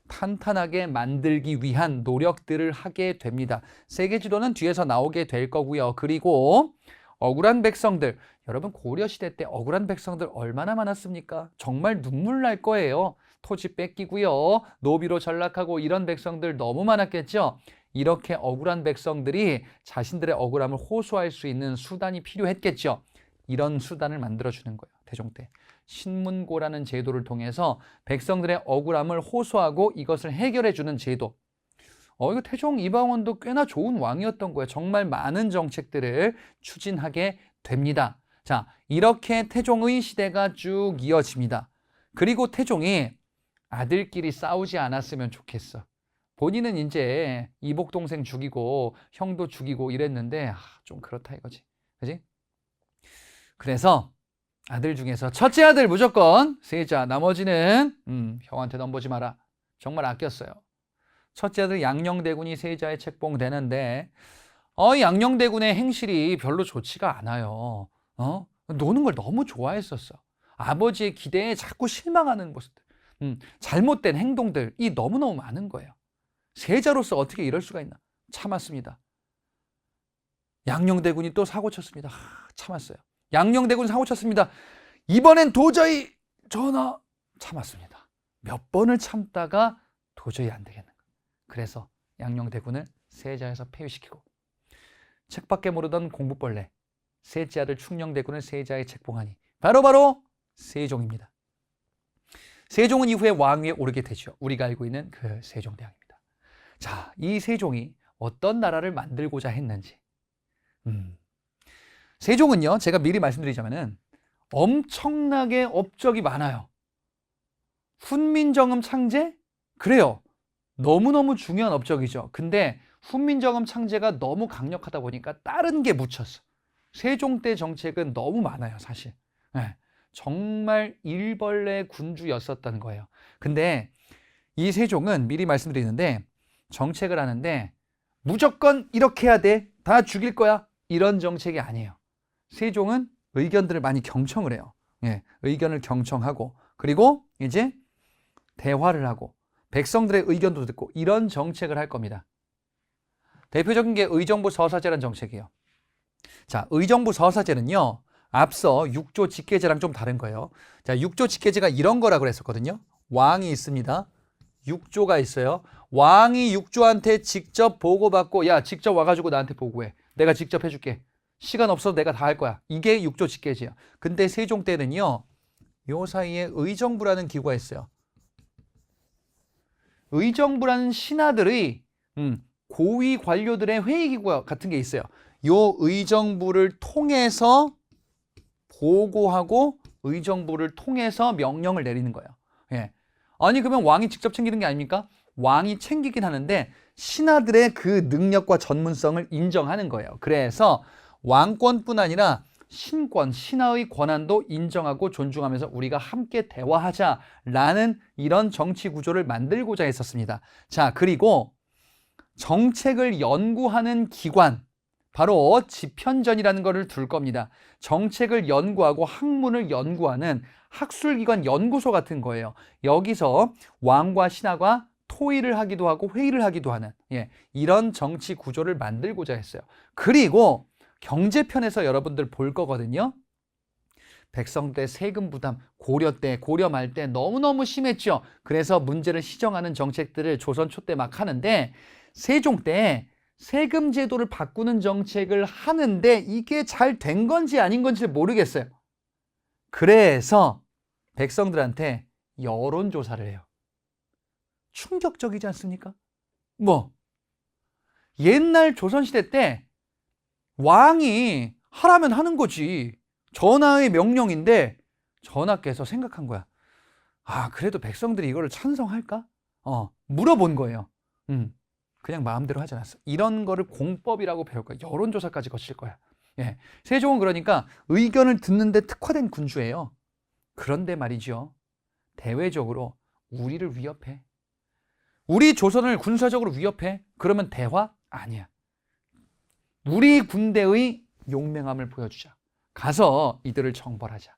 [SPEAKER 1] 탄탄하게 만들기 위한 노력들을 하게 됩니다. 세계 지도는 뒤에서 나오게 될 거고요. 그리고 억울한 백성들, 여러분 고려시대 때 억울한 백성들 얼마나 많았습니까? 정말 눈물 날 거예요. 토지 뺏기고요. 노비로 전락하고 이런 백성들 너무 많았겠죠? 이렇게 억울한 백성들이 자신들의 억울함을 호소할 수 있는 수단이 필요했겠죠. 이런 수단을 만들어주는 거예요. 태종 때. 신문고라는 제도를 통해서 백성들의 억울함을 호소하고 이것을 해결해주는 제도. 이거 태종 이방원도 꽤나 좋은 왕이었던 거예요. 정말 많은 정책들을 추진하게 됩니다. 자, 이렇게 태종의 시대가 쭉 이어집니다. 그리고 태종이 아들끼리 싸우지 않았으면 좋겠어. 본인은 이제 이복 동생 죽이고 형도 죽이고 이랬는데 좀 그렇다 이거지. 그지? 그래서 아들 중에서 첫째 아들 무조건 세자, 나머지는 형한테 넘보지 마라. 정말 아꼈어요. 첫째 아들 양녕대군이 세자에 책봉되는데 양녕대군의 행실이 별로 좋지가 않아요. 노는 걸 너무 좋아했었어. 아버지의 기대에 자꾸 실망하는 모습들, 잘못된 행동들이 너무너무 많은 거예요. 세자로서 어떻게 이럴 수가 있나? 참았습니다. 양녕대군이 또 사고 쳤습니다. 참았어요. 양녕대군 사고 쳤습니다. 이번엔 도저히 전하 참았습니다. 몇 번을 참다가 도저히 안 되겠는 거예요. 그래서 양녕대군을 세자에서 폐위시키고 책밖에 모르던 공부벌레 셋째 아들 충녕대군을 세자에 책봉하니 바로 세종입니다. 세종은 이후에 왕위에 오르게 되죠. 우리가 알고 있는 그 세종대왕입니다. 자, 이 세종이 어떤 나라를 만들고자 했는지. 세종은요, 제가 미리 말씀드리자면은 엄청나게 업적이 많아요. 훈민정음 창제? 그래요. 너무너무 중요한 업적이죠. 근데 훈민정음 창제가 너무 강력하다 보니까 다른 게 묻혔어. 세종 때 정책은 너무 많아요, 사실. 네, 정말 일벌레 군주였었다는 거예요. 근데 이 세종은 미리 말씀드리는데 정책을 하는데 무조건 이렇게 해야 돼. 다 죽일 거야. 이런 정책이 아니에요. 세종은 의견들을 많이 경청을 해요. 예, 의견을 경청하고 그리고 이제 대화를 하고 백성들의 의견도 듣고 이런 정책을 할 겁니다. 대표적인 게 의정부 서사제라는 정책이에요. 자, 의정부 서사제는요. 앞서 6조 직계제랑 좀 다른 거예요. 자, 6조 직계제가 이런 거라고 그랬었거든요. 왕이 있습니다. 6조가 있어요. 왕이 6조한테 직접 보고받고 야, 직접 와가지고 나한테 보고해. 내가 직접 해줄게. 시간 없어도 내가 다 할 거야. 이게 6조 직계제야. 근데 세종 때는요. 요 사이에 의정부라는 기구가 있어요. 의정부라는 신하들의 고위 관료들의 회의기구 같은 게 있어요. 요 의정부를 통해서 보고하고 의정부를 통해서 명령을 내리는 거예요. 예. 아니 그러면 왕이 직접 챙기는 게 아닙니까? 왕이 챙기긴 하는데 신하들의 그 능력과 전문성을 인정하는 거예요. 그래서 왕권뿐 아니라 신권, 신하의 권한도 인정하고 존중하면서 우리가 함께 대화하자라는 이런 정치 구조를 만들고자 했었습니다. 자, 그리고 정책을 연구하는 기관, 바로 집현전이라는 것을 둘 겁니다. 정책을 연구하고 학문을 연구하는 학술기관 연구소 같은 거예요. 여기서 왕과 신하가 토의를 하기도 하고 회의를 하기도 하는 이런 정치 구조를 만들고자 했어요. 그리고 경제편에서 여러분들 볼 거거든요. 백성 때 세금 부담, 고려 말 때 너무너무 심했죠. 그래서 문제를 시정하는 정책들을 조선 초 때 막 하는데 세종 때 세금 제도를 바꾸는 정책을 하는데 이게 잘 된 건지 아닌 건지 모르겠어요. 그래서 백성들한테 여론조사를 해요. 충격적이지 않습니까? 뭐 옛날 조선시대 때 왕이 하라면 하는 거지. 전하의 명령인데 전하께서 생각한 거야. 아, 그래도 백성들이 이거를 찬성할까? 물어본 거예요. 그냥 마음대로 하지 않았어. 이런 거를 공법이라고 배울 거야. 여론조사까지 거칠 거야. 예. 세종은 그러니까 의견을 듣는데 특화된 군주예요. 그런데 말이죠. 대외적으로 우리를 위협해. 우리 조선을 군사적으로 위협해. 그러면 대화? 아니야. 우리 군대의 용맹함을 보여주자. 가서 이들을 청벌하자.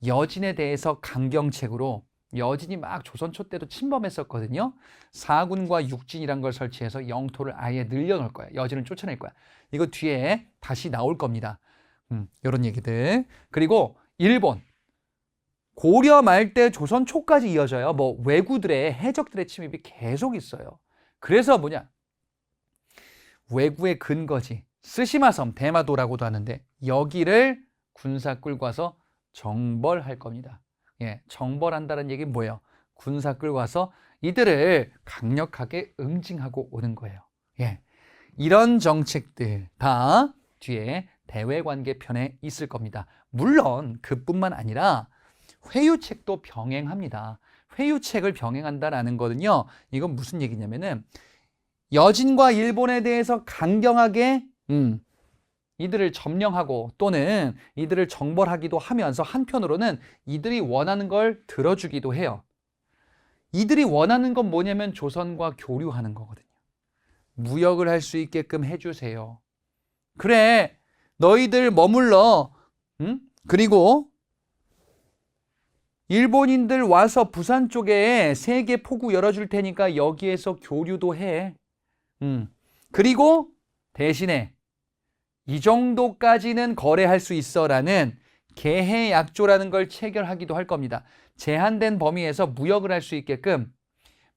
[SPEAKER 1] 여진에 대해서 강경책으로 여진이 막 조선 초 때도 침범했었거든요. 사군과 육진이란 걸 설치해서 영토를 아예 늘려놓을 거야. 여진을 쫓아낼 거야. 이거 뒤에 다시 나올 겁니다. 이런 얘기들. 그리고 일본. 고려 말 때 조선 초까지 이어져요. 뭐 왜구들의 해적들의 침입이 계속 있어요. 그래서 뭐냐? 왜구의 근거지. 스시마섬, 대마도라고도 하는데 여기를 군사 끌고 와서 정벌할 겁니다. 예, 정벌한다는 얘기는 뭐예요? 군사 끌고 와서 이들을 강력하게 응징하고 오는 거예요. 예, 이런 정책들 다 뒤에 대외관계 편에 있을 겁니다. 물론 그뿐만 아니라 회유책도 병행합니다. 회유책을 병행한다라는 거는요. 이건 무슨 얘기냐면은 여진과 일본에 대해서 강경하게 이들을 점령하고 또는 이들을 정벌하기도 하면서 한편으로는 이들이 원하는 걸 들어주기도 해요. 이들이 원하는 건 뭐냐면 조선과 교류하는 거거든요. 무역을 할 수 있게끔 해주세요. 그래, 너희들 머물러. 그리고 일본인들 와서 부산 쪽에 세계 포구 열어줄 테니까 여기에서 교류도 해. 그리고 대신에 이 정도까지는 거래할 수 있어라는 계해약조라는 걸 체결하기도 할 겁니다. 제한된 범위에서 무역을 할 수 있게끔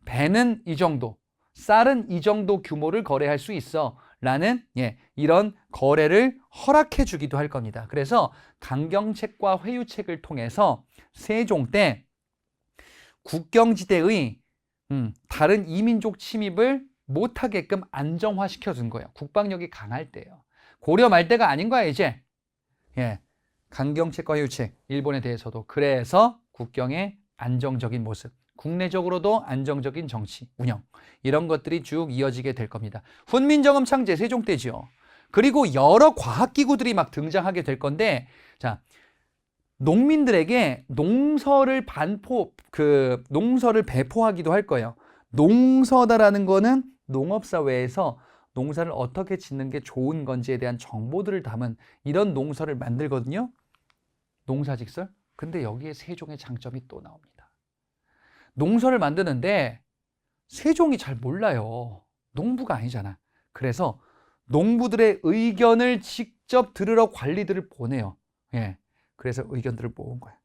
[SPEAKER 1] 배는 이 정도, 쌀은 이 정도 규모를 거래할 수 있어라는 이런 거래를 허락해 주기도 할 겁니다. 그래서 강경책과 회유책을 통해서 세종 때 국경지대의 다른 이민족 침입을 못하게끔 안정화시켜 준 거예요. 국방력이 강할 때예요. 고려 말 때가 아닌 거야 이제. 강경책과 회유책, 일본에 대해서도. 그래서 국경의 안정적인 모습, 국내적으로도 안정적인 정치 운영, 이런 것들이 쭉 이어지게 될 겁니다. 훈민정음 창제 세종 때지요. 그리고 여러 과학기구들이 막 등장하게 될 건데, 자, 농민들에게 농서를 배포하기도 할 거예요. 농서다라는 거는 농업사회에서 농사를 어떻게 짓는 게 좋은 건지에 대한 정보들을 담은 이런 농서를 만들거든요. 농사직설. 근데 여기에 세종의 장점이 또 나옵니다. 농서를 만드는데 세종이 잘 몰라요. 농부가 아니잖아. 그래서 농부들의 의견을 직접 들으러 관리들을 보내요. 예. 그래서 의견들을 모은 거예요.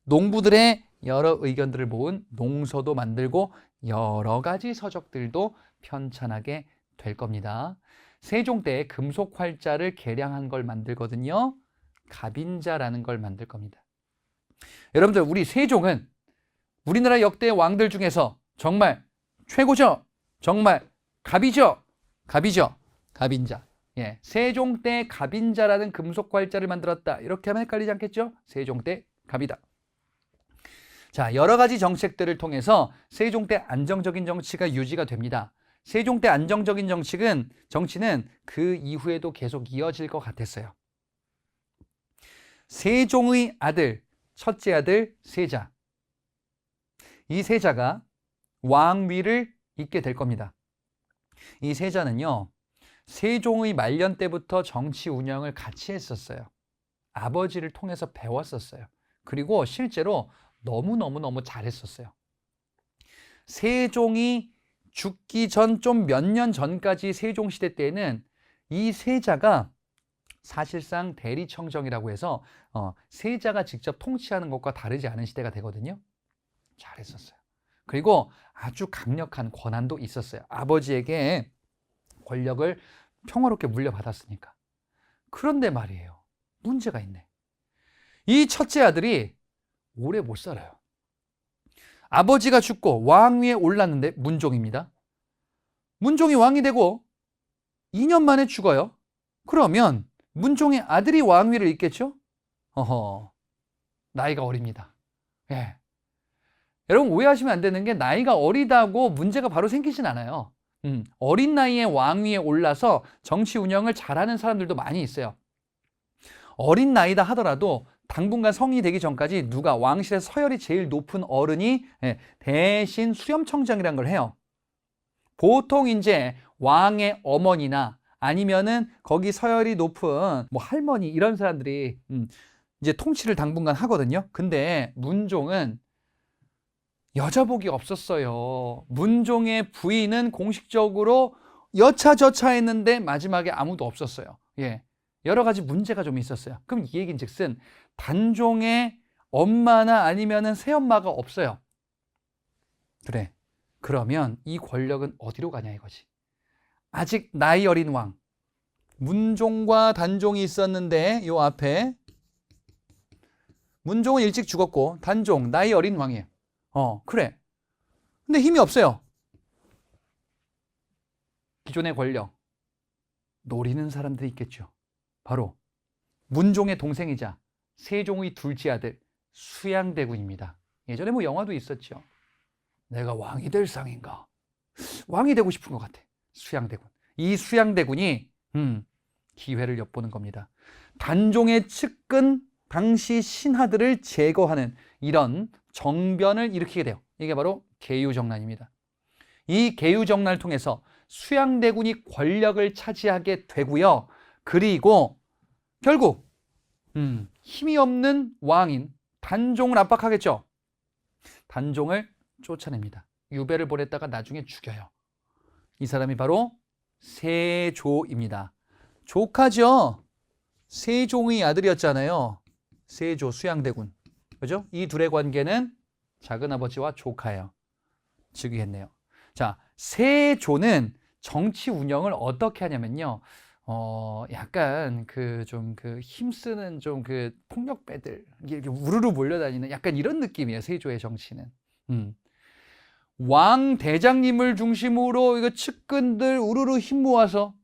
[SPEAKER 1] 농부들의 여러 의견들을 모은 농서도 만들고 여러 가지 서적들도 편찬하게 될 겁니다. 세종 때 금속 활자를 개량한 걸 만들거든요. 갑인자라는 걸 만들 겁니다. 여러분들, 우리 세종은 우리나라 역대 왕들 중에서 정말 최고죠. 정말 갑이죠. 갑인자. 예, 세종 때 갑인자라는 금속 활자를 만들었다. 이렇게 하면 헷갈리지 않겠죠? 세종 때 갑이다. 자, 여러 가지 정책들을 통해서 세종 때 안정적인 정치가 유지가 됩니다. 세종 때 안정적인 정치는 그 이후에도 계속 이어질 것 같았어요. 세종의 아들, 첫째 아들 세자. 이 세자가 왕위를 잇게 될 겁니다. 이 세자는요, 세종의 말년 때부터 정치 운영을 같이 했었어요. 아버지를 통해서 배웠었어요. 그리고 실제로 너무너무 잘했었어요. 세종이 죽기 전 좀 몇 년 전까지 세종시대 때에는 이 세자가 사실상 대리청정이라고 해서 세자가 직접 통치하는 것과 다르지 않은 시대가 되거든요. 잘했었어요. 그리고 아주 강력한 권한도 있었어요. 아버지에게 권력을 평화롭게 물려받았으니까. 그런데 말이에요, 문제가 있네. 이 첫째 아들이 오래 못 살아요. 아버지가 죽고 왕위에 올랐는데, 문종입니다. 문종이 왕이 되고 2년 만에 죽어요. 그러면 문종의 아들이 왕위를 잇겠죠? 나이가 어립니다. 예. 여러분, 오해하시면 안 되는 게, 나이가 어리다고 문제가 바로 생기진 않아요. 어린 나이에 왕위에 올라서 정치 운영을 잘하는 사람들도 많이 있어요. 어린 나이다 하더라도 당분간 성인이 되기 전까지 누가 왕실의 서열이 제일 높은 어른이 대신 수렴청정이라는 걸 해요. 보통 이제 왕의 어머니나 아니면은 거기 서열이 높은 뭐 할머니, 이런 사람들이 이제 통치를 당분간 하거든요. 근데 문종은 여자복이 없었어요. 문종의 부인은 공식적으로 여차저차했는데 마지막에 아무도 없었어요. 예. 여러 가지 문제가 좀 있었어요. 그럼 이 얘기인즉슨 단종의 엄마나 아니면은 새엄마가 없어요. 그래. 그러면 이 권력은 어디로 가냐 이거지. 아직 나이 어린 왕. 문종과 단종이 있었는데 요 앞에 문종은 일찍 죽었고 단종 나이 어린 왕이에요. 그래. 근데 힘이 없어요. 기존의 권력 노리는 사람들이 있겠죠. 바로 문종의 동생이자 세종의 둘째 아들 수양대군입니다. 예전에 뭐 영화도 있었죠. 내가 왕이 될 상인가? 왕이 되고 싶은 것 같아. 수양대군. 이 수양대군이 기회를 엿보는 겁니다. 단종의 측근 당시 신하들을 제거하는 이런 정변을 일으키게 돼요. 이게 바로 계유정난입니다. 이 계유정난을 통해서 수양대군이 권력을 차지하게 되고요. 그리고 결국 힘이 없는 왕인 단종을 압박하겠죠. 단종을 쫓아냅니다. 유배를 보냈다가 나중에 죽여요. 이 사람이 바로 세조입니다. 조카죠. 세종의 아들이었잖아요. 세조, 수양대군. 그죠? 이 둘의 관계는 작은아버지와 조카예요. 즉위했네요. 자, 세조는 정치 운영을 어떻게 하냐면요. 약간 힘쓰는 폭력배들, 이렇게 우르르 몰려다니는 약간 이런 느낌이에요. 세조의 정치는. 왕 대장님을 중심으로 이거 측근들 우르르 힘 모아서,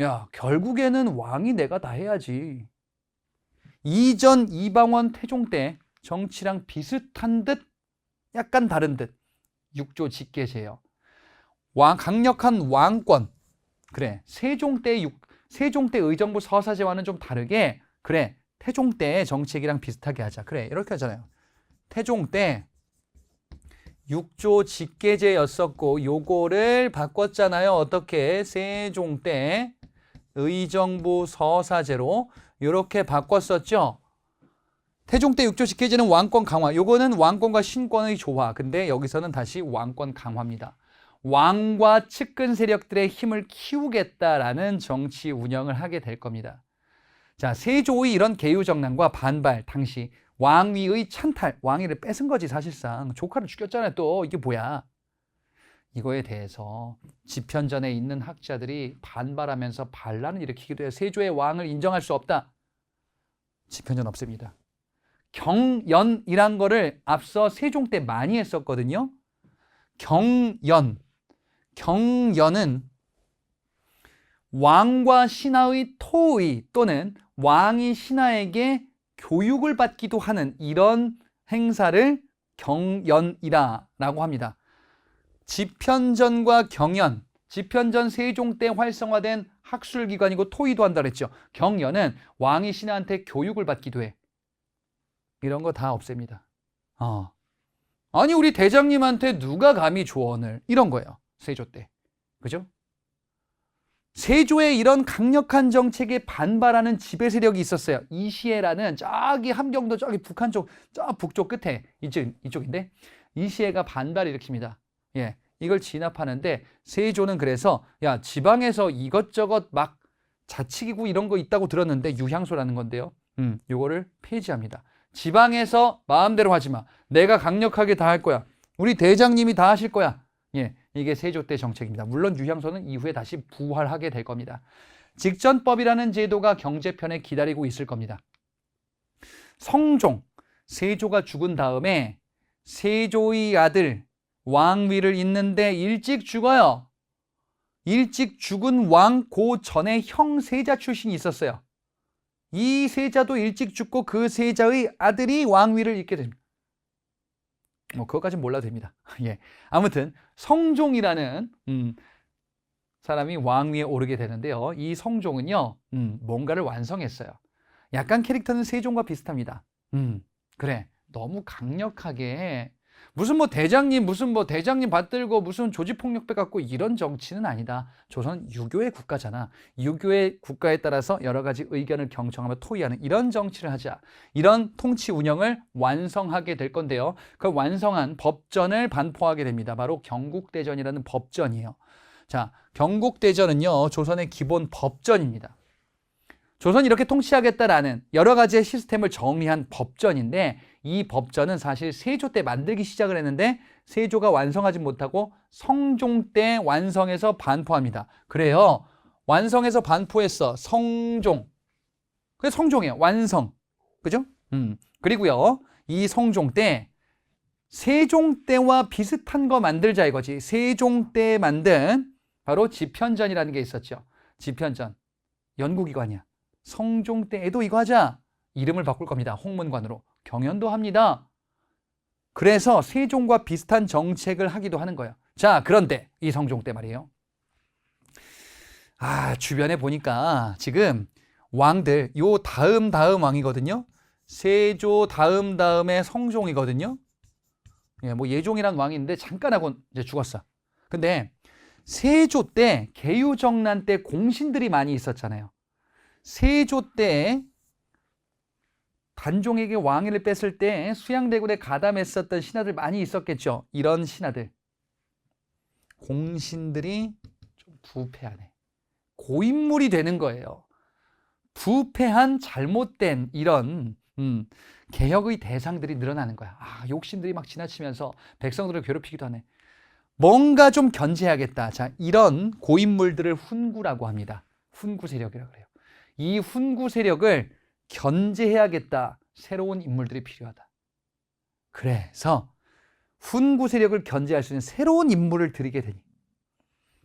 [SPEAKER 1] 야, 결국에는 왕이 내가 다 해야지. 이전 이방원 태종 때 정치랑 비슷한 듯 약간 다른 듯. 육조 직계제예요. 강력한 왕권. 그래, 세종 때 의정부 서사제와는 좀 다르게, 그래, 태종 때 정책이랑 비슷하게 하자. 그래, 이렇게 하잖아요. 태종 때 육조 직계제였었고 요거를 바꿨잖아요. 어떻게? 세종 때 의정부 서사제로 이렇게 바꿨었죠. 태종 때 육조 직계제는 왕권 강화. 요거는 왕권과 신권의 조화. 근데 여기서는 다시 왕권 강화입니다. 왕과 측근 세력들의 힘을 키우겠다라는 정치 운영을 하게 될 겁니다. 자, 세조의 이런 계유정난과 반발, 당시 왕위의 찬탈, 왕위를 뺏은 거지 사실상. 조카를 죽였잖아요. 또 이게 뭐야? 이거에 대해서 집현전에 있는 학자들이 반발하면서 반란을 일으키기도 해요. 세조의 왕을 인정할 수 없다. 집현전 없습니다. 경연이란 거를 앞서 세종 때 많이 했었거든요. 경연은 왕과 신하의 토의 또는 왕이 신하에게 교육을 받기도 하는 이런 행사를 경연이라고 합니다. 집현전과 경연, 집현전 세종 때 활성화된 학술기관이고 토의도 한다 그랬죠. 경연은 왕이 신하한테 교육을 받기도 해. 이런 거 다 없앱니다. 아니 우리 대장님한테 누가 감히 조언을, 이런 거예요. 세조 때. 그죠? 세조의 이런 강력한 정책에 반발하는 지배 세력이 있었어요. 이시해라는 저기 함경도 저기 북한 쪽, 저 북쪽 끝에 이쪽인데 이시해가 반발을 일으킵니다. 예, 이걸 진압하는데 세조는 그래서 야, 지방에서 이것저것 막 자치기구 이런 거 있다고 들었는데 유향소라는 건데요. 요거를 폐지합니다. 지방에서 마음대로 하지 마. 내가 강력하게 다 할 거야. 우리 대장님이 다 하실 거야. 예, 이게 세조 때 정책입니다. 물론 유향소는 이후에 다시 부활하게 될 겁니다. 직전법이라는 제도가 경제편에 기다리고 있을 겁니다. 성종, 세조가 죽은 다음에 세조의 아들 왕위를 잇는데 일찍 죽어요. 일찍 죽은 왕 그 전에 형 세자 출신이 있었어요. 이 세자도 일찍 죽고 그 세자의 아들이 왕위를 잇게 됩니다. 그것까지는 몰라도 됩니다. 예. 아무튼 성종이라는 사람이 왕위에 오르게 되는데요. 이 성종은요, 뭔가를 완성했어요. 약간 캐릭터는 세종과 비슷합니다. 그래, 너무 강력하게 무슨 대장님 받들고 무슨 조직폭력배 갖고 이런 정치는 아니다. 조선은 유교의 국가잖아. 유교의 국가에 따라서 여러 가지 의견을 경청하며 토의하는 이런 정치를 하자. 이런 통치 운영을 완성하게 될 건데요. 그 완성한 법전을 반포하게 됩니다. 바로 경국대전이라는 법전이에요. 자, 경국대전은요, 조선의 기본 법전입니다. 조선이 이렇게 통치하겠다라는 여러 가지의 시스템을 정리한 법전인데 이 법전은 사실 세조 때 만들기 시작을 했는데 세조가 완성하지 못하고 성종 때 완성해서 반포합니다. 그래요. 완성해서 반포했어. 성종. 그게 성종이에요. 완성. 그죠? 그리고요. 이 성종 때 세종 때와 비슷한 거 만들자 이거지. 세종 때 만든 바로 집현전이라는 게 있었죠. 집현전. 연구기관이야. 성종 때에도 이거 하자. 이름을 바꿀 겁니다. 홍문관으로. 경연도 합니다. 그래서 세종과 비슷한 정책을 하기도 하는 거예요. 자, 그런데 이 성종 때 말이에요. 주변에 보니까 지금 왕들 요 다음 왕이거든요. 세조 다음에 성종이거든요. 예, 예종이란 왕이 있는데 잠깐 하고 이제 죽었어. 근데 세조 때 계유정난 때 공신들이 많이 있었잖아요. 세조 때 단종에게 왕위를 뺐을 때 수양대군에 가담했었던 신하들 많이 있었겠죠. 이런 신하들. 공신들이 좀 부패하네. 고인물이 되는 거예요. 부패한 잘못된 이런 개혁의 대상들이 늘어나는 거야. 욕심들이 막 지나치면서 백성들을 괴롭히기도 하네. 뭔가 좀 견제해야겠다. 자, 이런 고인물들을 훈구라고 합니다. 훈구 세력이라고 그래요. 이 훈구 세력을 견제해야겠다. 새로운 인물들이 필요하다. 그래서 훈구 세력을 견제할 수 있는 새로운 인물을 들이게 되니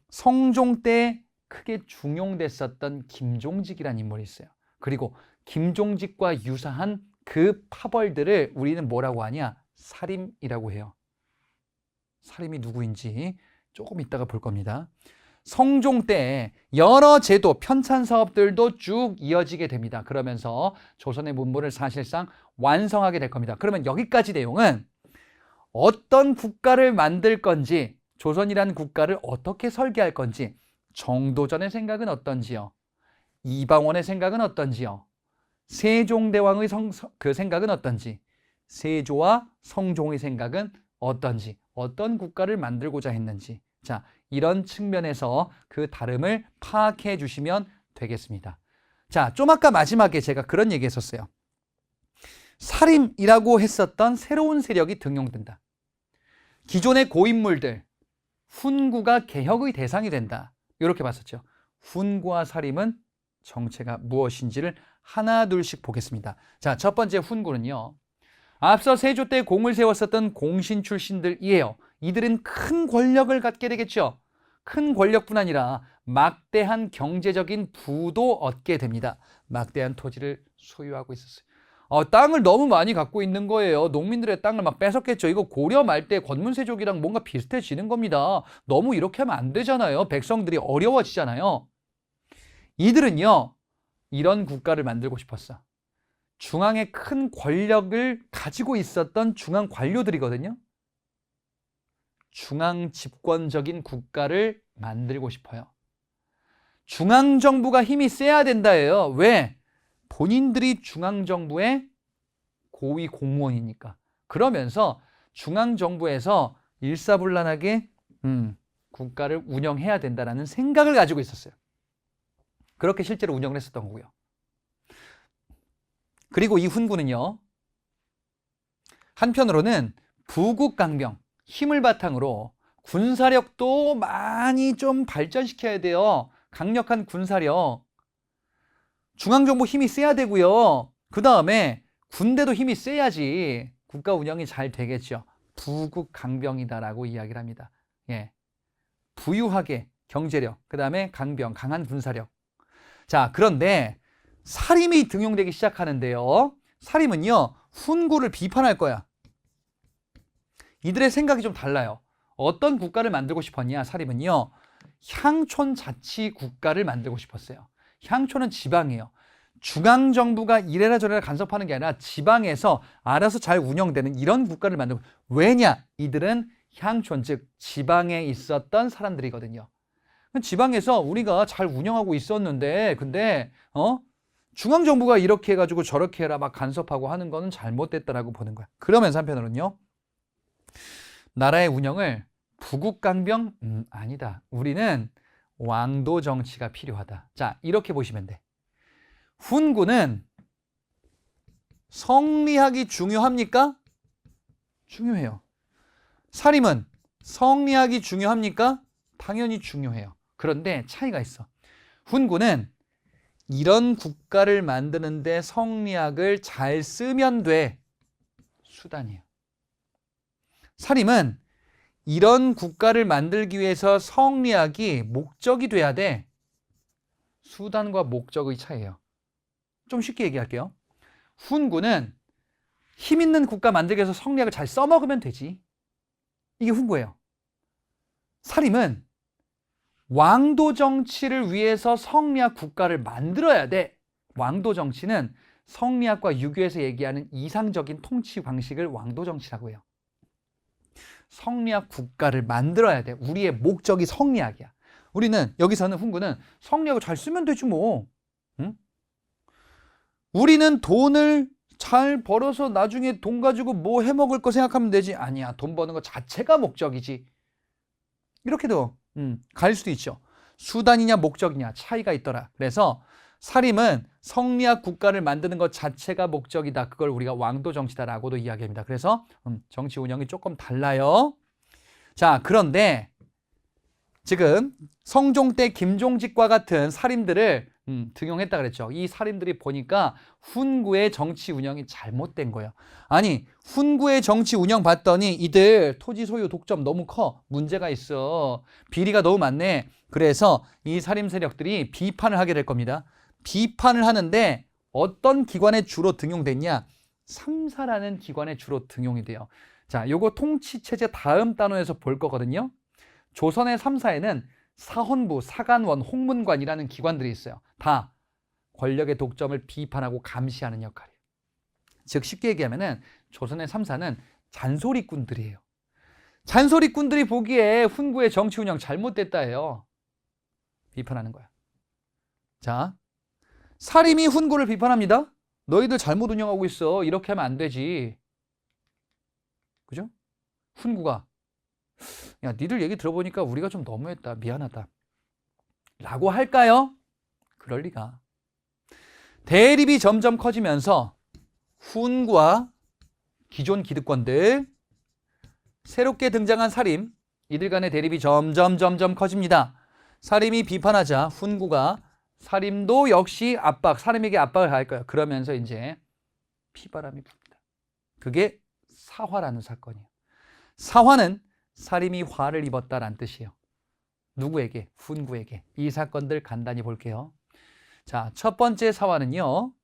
[SPEAKER 1] 성종 때 크게 중용됐었던 김종직이라는 인물이 있어요. 그리고 김종직과 유사한 그 파벌들을 우리는 뭐라고 하냐? 살인이라고 해요. 사림이 누구인지 조금 이따가 볼 겁니다. 성종 때 여러 제도, 편찬 사업들도 쭉 이어지게 됩니다. 그러면서 조선의 문물을 사실상 완성하게 될 겁니다. 그러면 여기까지 내용은 어떤 국가를 만들 건지, 조선이라는 국가를 어떻게 설계할 건지, 정도전의 생각은 어떤지요? 이방원의 생각은 어떤지요? 세종대왕의 그 생각은 어떤지, 세조와 성종의 생각은 어떤지, 어떤 국가를 만들고자 했는지, 자, 이런 측면에서 그 다름을 파악해 주시면 되겠습니다. 자, 좀 아까 마지막에 제가 그런 얘기 했었어요. 사림이라고 했었던 새로운 세력이 등용된다. 기존의 고인물들, 훈구가 개혁의 대상이 된다. 이렇게 봤었죠. 훈구와 사림은 정체가 무엇인지를 하나 둘씩 보겠습니다. 자, 첫 번째 훈구는요. 앞서 세조 때 공을 세웠었던 공신 출신들이에요. 이들은 큰 권력을 갖게 되겠죠. 큰 권력뿐 아니라 막대한 경제적인 부도 얻게 됩니다. 막대한 토지를 소유하고 있었어요. 땅을 너무 많이 갖고 있는 거예요. 농민들의 땅을 막 뺏었겠죠. 이거 고려 말 때 권문세족이랑 뭔가 비슷해지는 겁니다. 너무 이렇게 하면 안 되잖아요. 백성들이 어려워지잖아요. 이들은요, 이런 국가를 만들고 싶었어. 중앙에 큰 권력을 가지고 있었던 중앙 관료들이거든요. 중앙 집권적인 국가를 만들고 싶어요. 중앙정부가 힘이 세야 된다예요. 왜? 본인들이 중앙정부의 고위 공무원이니까. 그러면서 중앙정부에서 일사불란하게 국가를 운영해야 된다는 생각을 가지고 있었어요. 그렇게 실제로 운영을 했었던 거고요. 그리고 이 훈구는요, 한편으로는 부국강병, 힘을 바탕으로 군사력도 많이 좀 발전시켜야 돼요. 강력한 군사력. 중앙정부 힘이 세야 되고요. 그 다음에 군대도 힘이 세야지 국가 운영이 잘 되겠죠. 부국강병이다라고 이야기를 합니다. 예. 부유하게 경제력, 그 다음에 강병, 강한 군사력. 자, 그런데 사림이 등용되기 시작하는데요. 사림은요, 훈구를 비판할 거야. 이들의 생각이 좀 달라요. 어떤 국가를 만들고 싶었냐? 사림은요, 향촌 자치 국가를 만들고 싶었어요. 향촌은 지방이에요. 중앙정부가 이래라 저래라 간섭하는 게 아니라 지방에서 알아서 잘 운영되는 이런 국가를 만들고, 왜냐? 이들은 향촌, 즉 지방에 있었던 사람들이거든요. 지방에서 우리가 잘 운영하고 있었는데, 근데 중앙정부가 이렇게 해가지고 저렇게 해라 막 간섭하고 하는 거는 잘못됐다라고 보는 거야. 그러면서 한편으로는요, 나라의 운영을 부국강병? 아니다. 우리는 왕도 정치가 필요하다. 자, 이렇게 보시면 돼. 훈구는 성리학이 중요합니까? 중요해요. 사림은 성리학이 중요합니까? 당연히 중요해요. 그런데 차이가 있어. 훈구는 이런 국가를 만드는데 성리학을 잘 쓰면 돼. 수단이에요. 사림은 이런 국가를 만들기 위해서 성리학이 목적이 돼야 돼. 수단과 목적의 차이예요. 좀 쉽게 얘기할게요. 훈구는 힘 있는 국가 만들기 위해서 성리학을 잘 써먹으면 되지. 이게 훈구예요. 사림은 왕도 정치를 위해서 성리학 국가를 만들어야 돼. 왕도 정치는 성리학과 유교에서 얘기하는 이상적인 통치 방식을 왕도 정치라고 해요. 성리학 국가를 만들어야 돼. 우리의 목적이 성리학이야. 우리는 여기서는 훈구는 성리학을 잘 쓰면 되지 뭐. 응? 우리는 돈을 잘 벌어서 나중에 돈 가지고 뭐 해먹을 거 생각하면 되지. 아니야. 돈 버는 거 자체가 목적이지. 이렇게도 갈 수도 있죠. 수단이냐 목적이냐 차이가 있더라. 그래서 사림은 성리학 국가를 만드는 것 자체가 목적이다. 그걸 우리가 왕도 정치다라고도 이야기합니다. 그래서 정치 운영이 조금 달라요. 자, 그런데 지금 성종 때 김종직과 같은 사림들을 등용했다 그랬죠. 이 사림들이 보니까 훈구의 정치 운영이 잘못된 거예요. 아니, 훈구의 정치 운영 봤더니 이들 토지 소유 독점 너무 커. 문제가 있어. 비리가 너무 많네. 그래서 이 사림 세력들이 비판을 하게 될 겁니다. 비판을 하는데 어떤 기관에 주로 등용됐냐? 삼사라는 기관에 주로 등용이 돼요. 자, 요거 통치체제 다음 단원에서 볼 거거든요. 조선의 3사에는 사헌부, 사간원, 홍문관이라는 기관들이 있어요. 다 권력의 독점을 비판하고 감시하는 역할이에요. 즉 쉽게 얘기하면은 조선의 3사는 잔소리꾼들이에요. 잔소리꾼들이 보기에 훈구의 정치 운영 잘못됐다 해요. 비판하는 거야. 자, 사림이 훈구를 비판합니다. 너희들 잘못 운영하고 있어. 이렇게 하면 안 되지. 그죠? 훈구가 야, 니들 얘기 들어보니까 우리가 좀 너무했다. 미안하다. 라고 할까요? 그럴 리가. 대립이 점점 커지면서 훈구와 기존 기득권들, 새롭게 등장한 사림, 이들 간의 대립이 점점 커집니다. 사림이 비판하자 훈구가 사림도 역시 사림에게 압박을 가할 거예요. 그러면서 이제 피바람이 붑니다. 그게 사화라는 사건이에요. 사화는 사림이 화를 입었다라는 뜻이에요. 누구에게? 훈구에게. 이 사건들 간단히 볼게요. 자, 첫 번째 사화는요.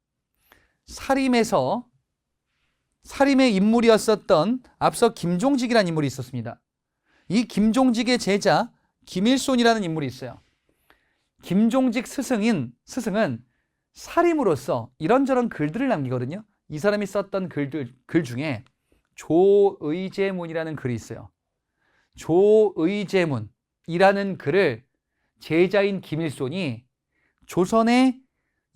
[SPEAKER 1] 사림의 인물이었었던 앞서 김종직이라는 인물이 있었습니다. 이 김종직의 제자 김일손이라는 인물이 있어요. 김종직 스승은 사림으로서 이런저런 글들을 남기거든요. 이 사람이 썼던 글 중에 조의제문이라는 글이 있어요. 조의제문이라는 글을 제자인 김일손이 조선의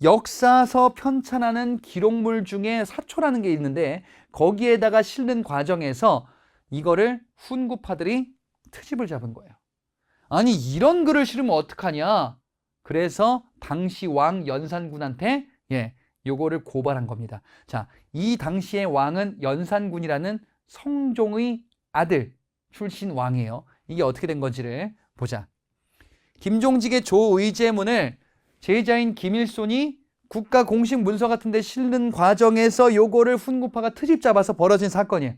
[SPEAKER 1] 역사서 편찬하는 기록물 중에 사초라는 게 있는데 거기에다가 실는 과정에서 이거를 훈구파들이 트집을 잡은 거예요. 아니 이런 글을 실으면 어떡하냐. 그래서 당시 왕 연산군한테 요거를 고발한 겁니다. 자, 이 당시의 왕은 연산군이라는 성종의 아들 출신 왕이에요. 이게 어떻게 된 건지를 보자. 김종직의 조의제문을 제자인 김일손이 국가 공식 문서 같은 데 실는 과정에서 요거를 훈구파가 트집 잡아서 벌어진 사건이에요.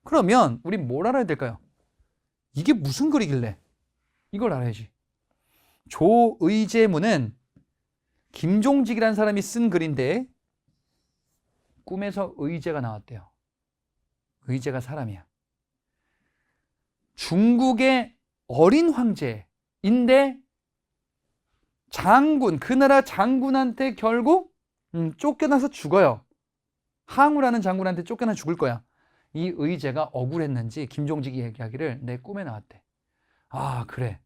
[SPEAKER 1] 그러면 우린 뭘 알아야 될까요? 이게 무슨 글이길래? 이걸 알아야지. 조의제문은 김종직이라는 사람이 쓴 글인데 꿈에서 의제가 나왔대요. 의제가 사람이야. 중국의 어린 황제인데 그 나라 장군한테 결국 쫓겨나서 죽어요. 항우라는 장군한테 쫓겨나 죽을 거야. 이 의제가 억울했는지 김종직이 얘기하기를 내 꿈에 나왔대. 아, 그래.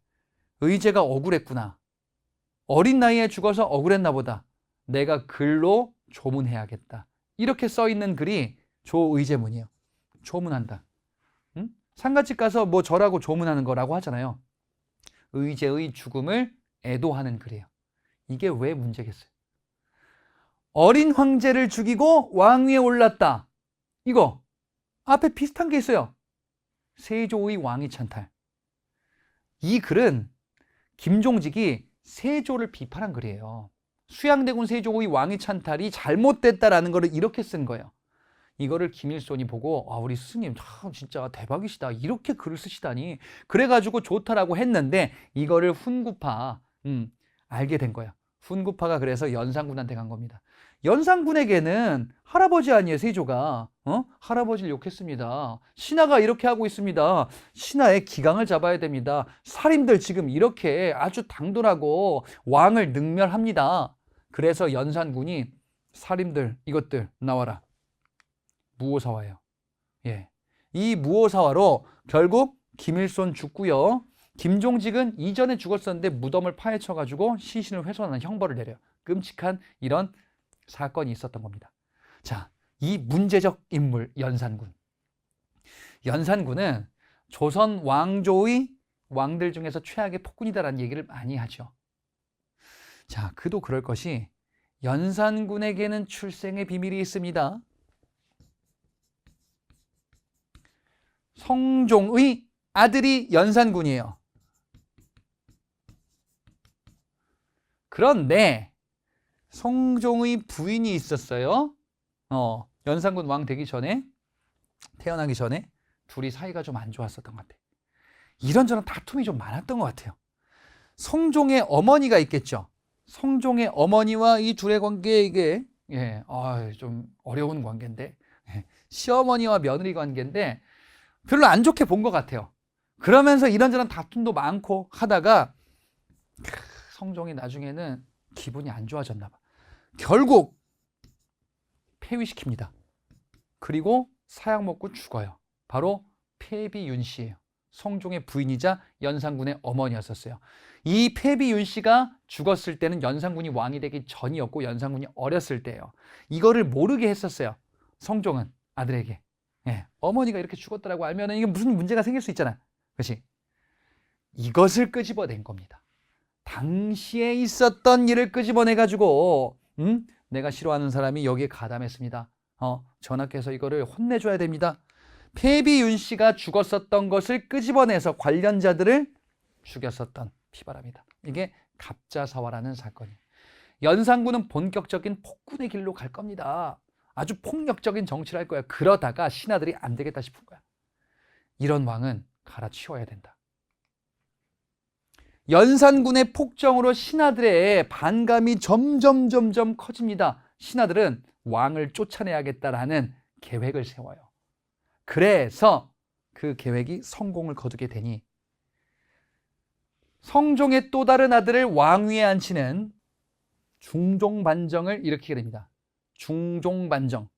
[SPEAKER 1] 의제가 억울했구나. 어린 나이에 죽어서 억울했나 보다. 내가 글로 조문해야겠다. 이렇게 써 있는 글이 조의제문이에요. 조문한다. 응? 상가집 가서 뭐 절하고 조문하는 거라고 하잖아요. 의제의 죽음을 애도하는 글이에요. 이게 왜 문제겠어요? 어린 황제를 죽이고 왕위에 올랐다. 이거 앞에 비슷한 게 있어요. 세조의 왕위 찬탈. 이 글은 김종직이 세조를 비판한 글이에요. 수양대군 세조의 왕위 찬탈이 잘못됐다라는 거를 이렇게 쓴 거예요. 이거를 김일손이 보고 우리 스승님 참 진짜 대박이시다. 이렇게 글을 쓰시다니. 그래가지고 좋다라고 했는데 이거를 훈구파 알게 된 거야. 훈구파가 그래서 연산군한테 간 겁니다. 연산군에게는 할아버지 아니에요, 세조가. 할아버지를 욕했습니다. 신하가 이렇게 하고 있습니다. 신하의 기강을 잡아야 됩니다. 사림들 지금 이렇게 아주 당돌하고 왕을 능멸합니다. 그래서 연산군이 사림들 이것들 나와라. 무오사화예요. 이 무오사화로 결국 김일손 죽고요. 김종직은 이전에 죽었었는데 무덤을 파헤쳐가지고 시신을 훼손하는 형벌을 내려요. 끔찍한 이런 사건이 있었던 겁니다. 자, 이 문제적 인물 연산군. 연산군은 조선 왕조의 왕들 중에서 최악의 폭군이다라는 얘기를 많이 하죠. 자, 그도 그럴 것이 연산군에게는 출생의 비밀이 있습니다. 성종의 아들이 연산군이에요. 그런데 성종의 부인이 있었어요. 연산군 왕 되기 전에, 태어나기 전에 둘이 사이가 좀 안 좋았었던 것 같아요. 이런저런 다툼이 좀 많았던 것 같아요. 성종의 어머니가 있겠죠. 성종의 어머니와 이 둘의 관계 이게 좀 어려운 관계인데 시어머니와 며느리 관계인데 별로 안 좋게 본 것 같아요. 그러면서 이런저런 다툼도 많고 하다가 성종이 나중에는 기분이 안 좋아졌나 봐. 결국 폐위시킵니다. 그리고 사약 먹고 죽어요. 바로 폐비윤 씨예요. 성종의 부인이자 연산군의 어머니였었어요. 이 폐비윤 씨가 죽었을 때는 연산군이 왕이 되기 전이었고 연산군이 어렸을 때예요. 이거를 모르게 했었어요. 성종은 아들에게. 예, 어머니가 이렇게 죽었다고 알면 이게 무슨 문제가 생길 수 있잖아. 그렇지? 이것을 끄집어낸 겁니다. 당시에 있었던 일을 끄집어내가지고 내가 싫어하는 사람이 여기에 가담했습니다. 전하께서 이거를 혼내줘야 됩니다. 폐비윤 씨가 죽었었던 것을 끄집어내서 관련자들을 죽였었던 피바람이다. 이게 갑자사화라는 사건이에요. 연산군은 본격적인 폭군의 길로 갈 겁니다. 아주 폭력적인 정치를 할 거야. 그러다가 신하들이 안 되겠다 싶은 거야. 이런 왕은 갈아치워야 된다. 연산군의 폭정으로 신하들의 반감이 점점 커집니다. 신하들은 왕을 쫓아내야겠다라는 계획을 세워요. 그래서 그 계획이 성공을 거두게 되니 성종의 또 다른 아들을 왕위에 앉히는 중종반정을 일으키게 됩니다. 중종반정.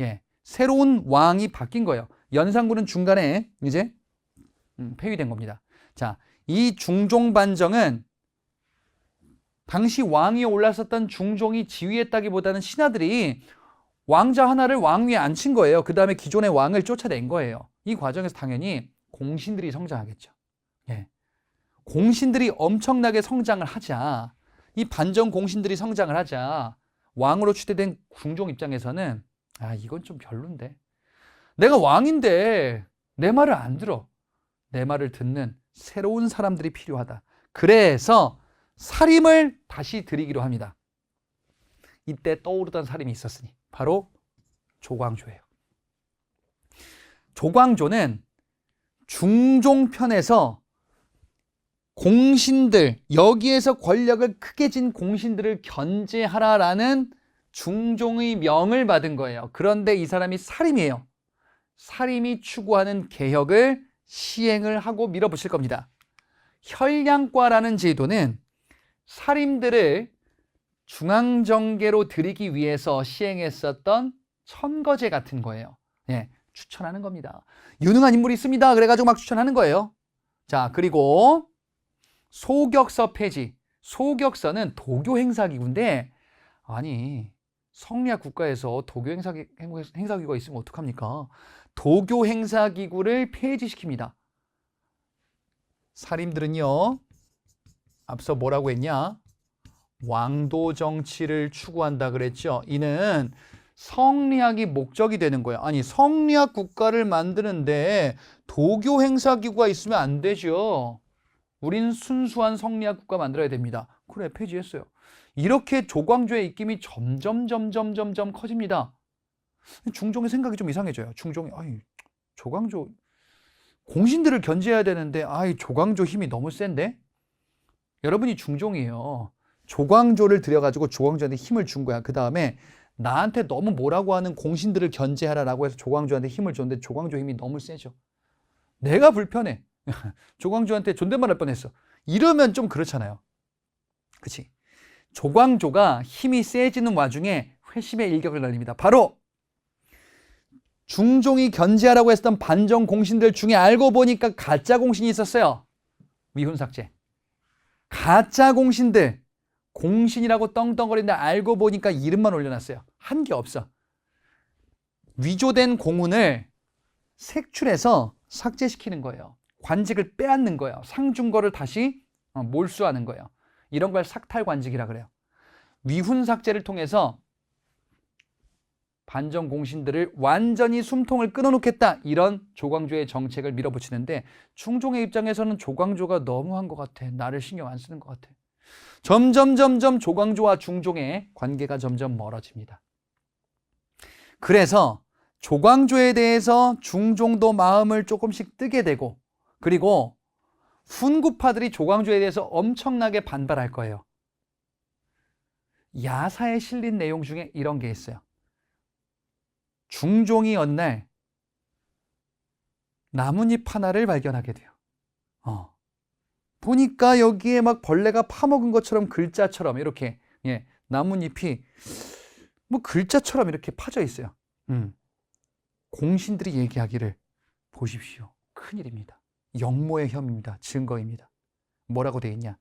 [SPEAKER 1] 예, 새로운 왕이 바뀐 거예요. 연산군은 중간에 이제 폐위된 겁니다. 자, 이 중종반정은 당시 왕위에 올랐었던 중종이 지휘했다기보다는 신하들이 왕자 하나를 왕위에 앉힌 거예요. 그 다음에 기존의 왕을 쫓아낸 거예요. 이 과정에서 당연히 공신들이 성장하겠죠. 예. 공신들이 엄청나게 성장을 하자, 이 반정 공신들이 성장을 하자 왕으로 추대된 중종 입장에서는 이건 좀 별론데, 내가 왕인데 내 말을 안 들어. 내 말을 듣는 새로운 사람들이 필요하다. 그래서 살임을 다시 들이기로 합니다. 이때 떠오르던 살인이 있었으니 바로 조광조예요. 조광조는 중종편에서 공신들, 여기에서 권력을 크게 쥔 공신들을 견제하라라는 중종의 명을 받은 거예요. 그런데 이 사람이 살인이에요. 살인이 추구하는 개혁을 시행을 하고 밀어붙일 겁니다. 혈량과라는 제도는 살인들을 중앙정계로 들이기 위해서 시행했었던 천거제 같은 거예요. 예, 추천하는 겁니다. 유능한 인물이 있습니다. 그래가지고 막 추천하는 거예요. 자, 그리고 소격서 폐지. 소격서는 도교 행사기구인데, 아니 성리학 국가에서 도교 행사기구가 있으면 어떡합니까? 도교 행사기구를 폐지시킵니다. 살인들은요, 앞서 뭐라고 했냐? 왕도 정치를 추구한다 그랬죠. 이는 성리학이 목적이 되는 거예요. 아니, 성리학 국가를 만드는데 도교 행사기구가 있으면 안 되죠. 우린 순수한 성리학 국가 만들어야 됩니다. 그래, 폐지했어요. 이렇게 조광조의 입김이 점점 커집니다. 중종의 생각이 좀 이상해져요. 중종이 조광조 공신들을 견제해야 되는데 조광조 힘이 너무 센데? 여러분이 중종이에요. 조광조를 들여가지고 조광조한테 힘을 준 거야. 그 다음에 나한테 너무 뭐라고 하는 공신들을 견제하라라고 해서 조광조한테 힘을 줬는데 조광조 힘이 너무 세죠. 내가 불편해. 조광조한테 존댓말 할 뻔했어. 이러면 좀 그렇잖아요. 그치? 조광조가 힘이 세지는 와중에 회심의 일격을 날립니다. 바로 중종이 견제하라고 했던 반정 공신들 중에 알고 보니까 가짜 공신이 있었어요. 위훈삭제. 가짜 공신들, 공신이라고 떵떵거리는데 알고 보니까 이름만 올려놨어요. 한 게 없어. 위조된 공문을 색출해서 삭제시키는 거예요. 관직을 빼앗는 거예요. 상중거를 다시 몰수하는 거예요. 이런 걸 삭탈관직이라 그래요. 위훈삭제를 통해서 반정 공신들을 완전히 숨통을 끊어놓겠다, 이런 조광조의 정책을 밀어붙이는데 중종의 입장에서는 조광조가 너무한 것 같아. 나를 신경 안 쓰는 것 같아. 점점 조광조와 중종의 관계가 점점 멀어집니다. 그래서 조광조에 대해서 중종도 마음을 조금씩 뜨게 되고, 그리고 훈구파들이 조광조에 대해서 엄청나게 반발할 거예요. 야사에 실린 내용 중에 이런 게 있어요. 중종이 어느 날 나뭇잎 하나를 발견하게 돼요. 보니까 여기에 막 벌레가 파먹은 것처럼 글자처럼 이렇게 나뭇잎이 뭐 글자처럼 이렇게 파져 있어요. 공신들이 얘기하기를 보십시오. 큰일입니다. 역모의 혐입니다. 증거입니다. 뭐라고 되어 있냐?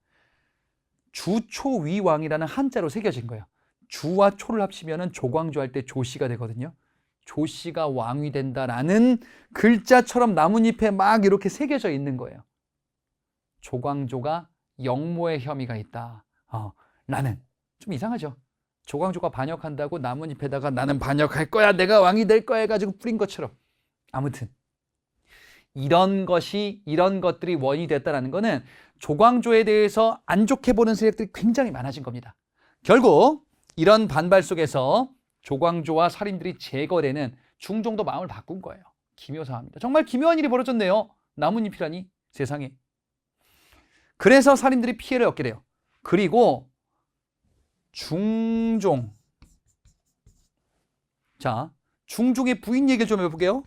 [SPEAKER 1] 주초위왕이라는 한자로 새겨진 거예요. 주와 초를 합치면 조광조 할 때 조씨가 되거든요. 조씨가 왕이 된다라는 글자처럼 나뭇잎에 막 이렇게 새겨져 있는 거예요. 조광조가 역모의 혐의가 있다. 나는 좀 이상하죠. 조광조가 반역한다고 나뭇잎에다가 나는 반역할 거야, 내가 왕이 될 거야 해가지고 뿌린 것처럼. 아무튼 이런 것들이 원인이 됐다는 거는 조광조에 대해서 안 좋게 보는 세력들이 굉장히 많아진 겁니다. 결국 이런 반발 속에서 조광조와 살인들이 제거되는 중종도 마음을 바꾼 거예요. 기묘사합니다. 정말 기묘한 일이 벌어졌네요. 나뭇잎이라니 세상에. 그래서 살인들이 피해를 얻게 돼요. 그리고 중종. 자, 중종의 부인 얘기를 좀 해볼게요.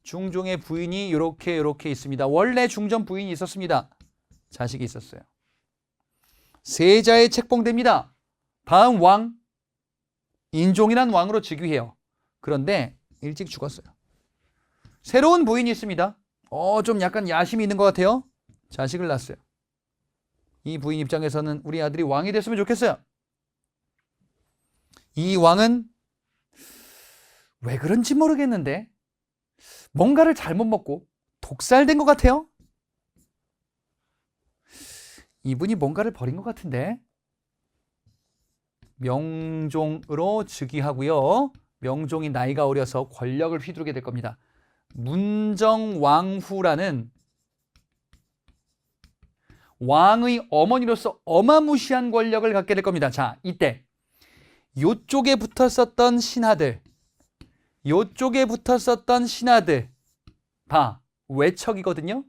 [SPEAKER 1] 중종의 부인이 이렇게 있습니다. 원래 중전 부인이 있었습니다. 자식이 있었어요. 세자에 책봉됩니다. 다음 왕 인종이란 왕으로 즉위해요. 그런데 일찍 죽었어요. 새로운 부인이 있습니다. 좀 약간 야심이 있는 것 같아요. 자식을 낳았어요. 이 부인 입장에서는 우리 아들이 왕이 됐으면 좋겠어요. 이 왕은 왜 그런지 모르겠는데 뭔가를 잘못 먹고 독살된 것 같아요. 이분이 뭔가를 버린 것 같은데 명종으로 즉위하고요. 명종이 나이가 어려서 권력을 휘두르게 될 겁니다. 문정왕후라는 왕의 어머니로서 어마무시한 권력을 갖게 될 겁니다. 자, 이때 요쪽에 붙었었던 신하들 다 외척이거든요.